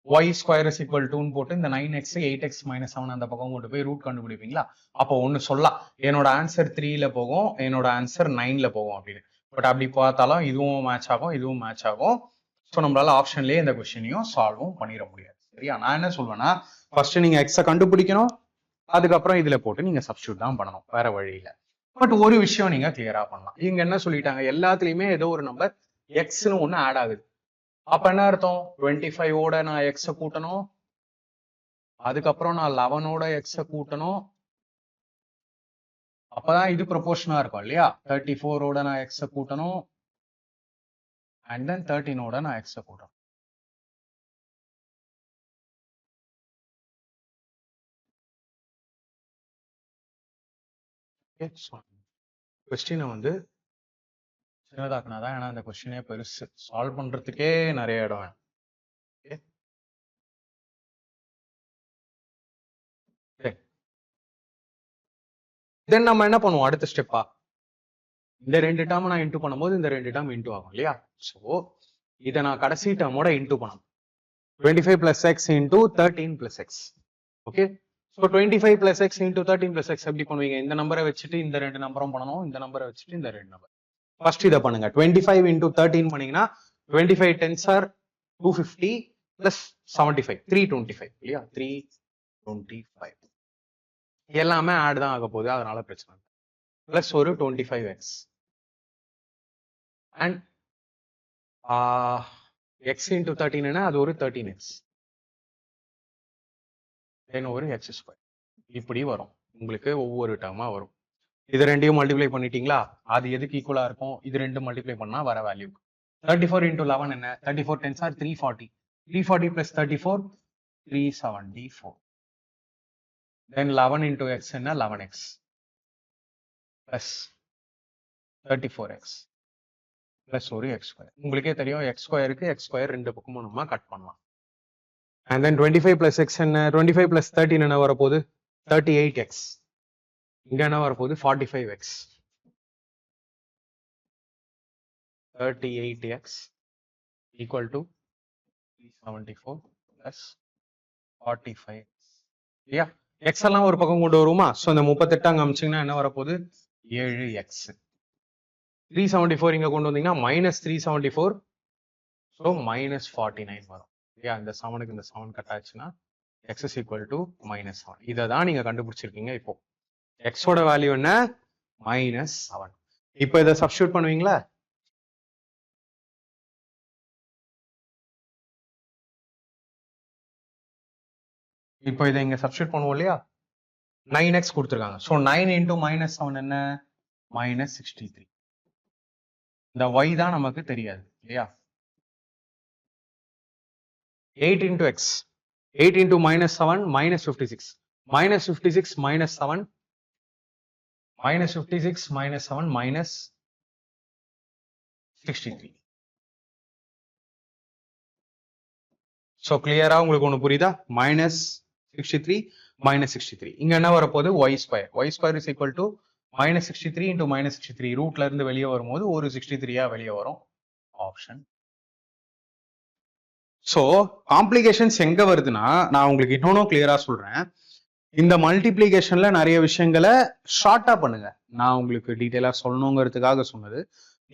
y ஸ்கொயர் இஸ் ஈக்குவல் டுன்னு போட்டு இந்த 9x 8x மைனஸ் 7 அந்த பக்கம் கொண்டு போய் ரூட் கண்டுபிடிப்பீங்களா? அப்போ ஒன்னு சொல்லலாம், என்னோட ஆன்சர் 3ல போகும், என்னோட ஆன்சர் 9ல போகும் அப்படின்னு. பட் அப்படி பார்த்தாலும் இதுவும் மேட்ச் ஆகும், இதுவும் மேட்ச் ஆகும். ஸோ நம்மளால ஆப்ஷன்லேயே இந்த கொஸ்டினையும் சால்வும் பண்ணிட முடியாது. சரியா? நான் என்ன சொல்வேன்னா, ஃபர்ஸ்ட் நீங்க எக்ஸை கண்டுபிடிக்கணும், அதுக்கப்புறம் இதுல போட்டு நீங்க சப்ஸ்டியூட் தான் பண்ணணும், வேற வழியில. பட் ஒரு விஷயம் நீங்க கிளியரா பண்ணலாம். இவங்க என்ன சொல்லிட்டாங்க, எல்லாத்துலயுமே ஏதோ ஒரு நம்பர் எக்ஸ்னு ஒண்ணு ஆட் ஆகுது. அப்ப என்ன அர்த்தம்? 25 ஓட நான் எக்ஸ கூட்டணும், அதுக்கப்புறம் நான் 11ஓட எக்ஸ கூட்டணும், அப்பதான் இது ப்ரொபோர்ஷனா இருக்கும் இல்லையா? 34 ஓட நான் எக்ஸ கூட்டணும், அண்ட் தென் 13 ஓட நான் எக்ஸ கூட்டணும். கொஸ்டினை வந்து சின்னதாக்குனாதான், ஏன்னா அந்த கொஸ்டினே பெருசு, சால்வ் பண்றதுக்கே நிறைய இடம் வேணும். தென் நம்ம என்ன பண்ணுவோம் அடுத்த ஸ்டெப்பா? இந்த 2 டேர்ம் நான் இன்டூ பண்ணும்போது இந்த 2 டேர்ம் இன்டூ ஆகும் இல்லையா? ஸோ இதை நான் கடைசி டேர்மோட இன்டூ பண்ணணும். 25 plus x into 13 plus x. Okay, so 25 plus x into 13 plus x எப்படி பண்ணுவீங்க? இந்த நம்பரை வச்சுட்டு இந்த 2 நம்பரும் பண்ணணும், இந்த நம்பரை வச்சுட்டு இந்த 2 நம்பர். ஃபர்ஸ்ட் இதை பண்ணுங்க. 25 into 13 பண்ணீங்கன்னா 25 10s are 250 plus 75 325 இல்லையா? 325 எல்லாமே ஆட் தான் ஆக போகுது, அதனால பிரச்சனை இல்லை. பிளஸ் ஒரு 25x அண்ட் x into 13 அது ஒரு 13x, தென் ஒரு x ஸ்கொயர். இப்படி வரும் உங்களுக்கு, ஒவ்வொரு டேர்மா வரும். இது ரெண்டையும் மல்டிப்ளை பண்ணிட்டீங்களா? அது எதுக்கு ஈக்குவலா இருக்கும்? இது ரெண்டு மல்டிப்ளை பண்ணா வர வேல்யூ. 34 into 11 என்ன? 34 10s are 340. 340 plus 34 374. Then 11 into x என்ன? 11x plus 34x plus ஒரு x ஸ்கொயர். உங்களுக்கே தெரியும் x ஸ்கொயருக்கு x ஸ்கொயர் ரெண்டு பக்கமும் நம்ம கட் பண்ணலாம். And then 25 plus x என்ன? 25 plus 13 என்ன வரப்போகுது? 38x. இங்க என்ன வரப்போகுது? 45x. 38x equal to 374 plus 45. இல்லையா? எக்ஸ் எல்லாம் ஒரு பக்கம் கொண்டு வருமா? ஸோ இந்த 38 அங்க அமைச்சிங்கன்னா என்ன வரப்போகுது? 7x. 374 இங்க கொண்டு வந்தீங்கன்னா -374, ஸோ -49 வரும். இல்லையா? இந்த 7க்கு இந்த 7 கட் ஆச்சுன்னா x is equal to -7. இதை தான் நீங்க கண்டுபிடிச்சிருக்கீங்க. இப்போ எக்ஸோட வேல்யூ என்ன? -7. இப்போ இதை சப்ஸ்டியூட் பண்ணுவீங்களா? இப்போ இதை இங்க சப்ஸ்டியூட் பண்ணுவோம் இல்லையா? 9x கொடுத்துருக்காங்க. ஸோ 9 into -7 என்ன? -63. இந்த y தான் நமக்கு தெரியாது இல்லையா? 8 into x. 8 into -7 -56. -56 -7 -56 -7 -63. ஸோ கிளியரா உங்களுக்கு ஒன்று புரியுதா? -63 -63. இங்க என்ன வரப்போகுது? y square. y square is equal to -63 into -63. ரூட்ல இருந்து வெளியே வரும்போது ஒரு 63 வெளியே வரும். ஆப்ஷன். ஸோ காம்ப்ளிகேஷன்ஸ் எங்க வருதுன்னா, நான் உங்களுக்கு இன்னொன்னும் கிளியரா சொல்றேன். இந்த மல்டிப்ளிகேஷன்ல நிறைய விஷயங்களை ஷார்ட்டா பண்ணுங்க. நான் உங்களுக்கு டீட்டெயிலா சொல்லணுங்கிறதுக்காக சொன்னது.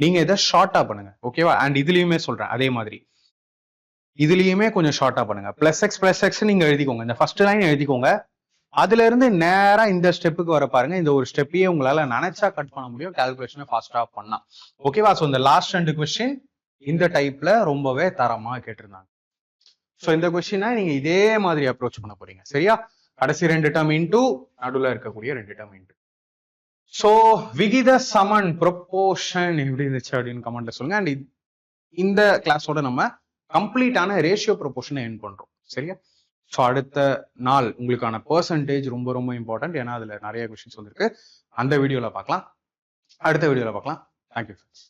நீங்க இதை ஷார்ட்டா பண்ணுங்க, ஓகேவா? அண்ட் இதுலயுமே சொல்றேன் அதே மாதிரி, இதுலயுமே கொஞ்சம் ஷார்ட்டா பண்ணுங்க. +x நீங்க எழுதிக்கோங்க. இந்த ஃபர்ஸ்ட் லைன் எழுதிக்கோங்க. அதுல இருந்து நேரா இந்த ஸ்டெப்புக்கு வர பாருங்க. இந்த ஒரு ஸ்டெப்பையே உங்களால நினைச்சா கட் பண்ண முடியும், கால்குலேஷனை ஃபாஸ்டா பண்ணா, ஓகேவா? ஸோ இந்த லாஸ்ட் 2 கொஸ்டின் இந்த டைப்ல ரொம்பவே தரமா கேட்டிருந்தாங்க. ஸோ இந்த கொஸ்டினை நீங்க இதே மாதிரி அப்ரோச் பண்ண போறீங்க, சரியா? கடைசி 2 டேர்ம் இன்டூ, நடுவில் இருக்கக்கூடிய 2 டேர்ம் இன்டூ. ஸோ விகித சமன் ப்ரொபோர்ஷன் எப்படி இருந்துச்சு அப்படின்னு கமெண்ட்ல சொல்லுங்க. அண்ட் இந்த கிளாஸோட நம்ம கம்ப்ளீட்டான ரேஷியோ ப்ரொபோர்ஷனை என் பண்றோம், சரியா? ஸோ அடுத்த நாள் உங்களுக்கான பெர்சன்டேஜ் ரொம்ப ரொம்ப இம்பார்ட்டன்ட், ஏன்னா அதுல நிறைய கொஸ்டின்ஸ் வந்திருக்கு. அந்த வீடியோல பார்க்கலாம், அடுத்த வீடியோல பார்க்கலாம். Thank you friends.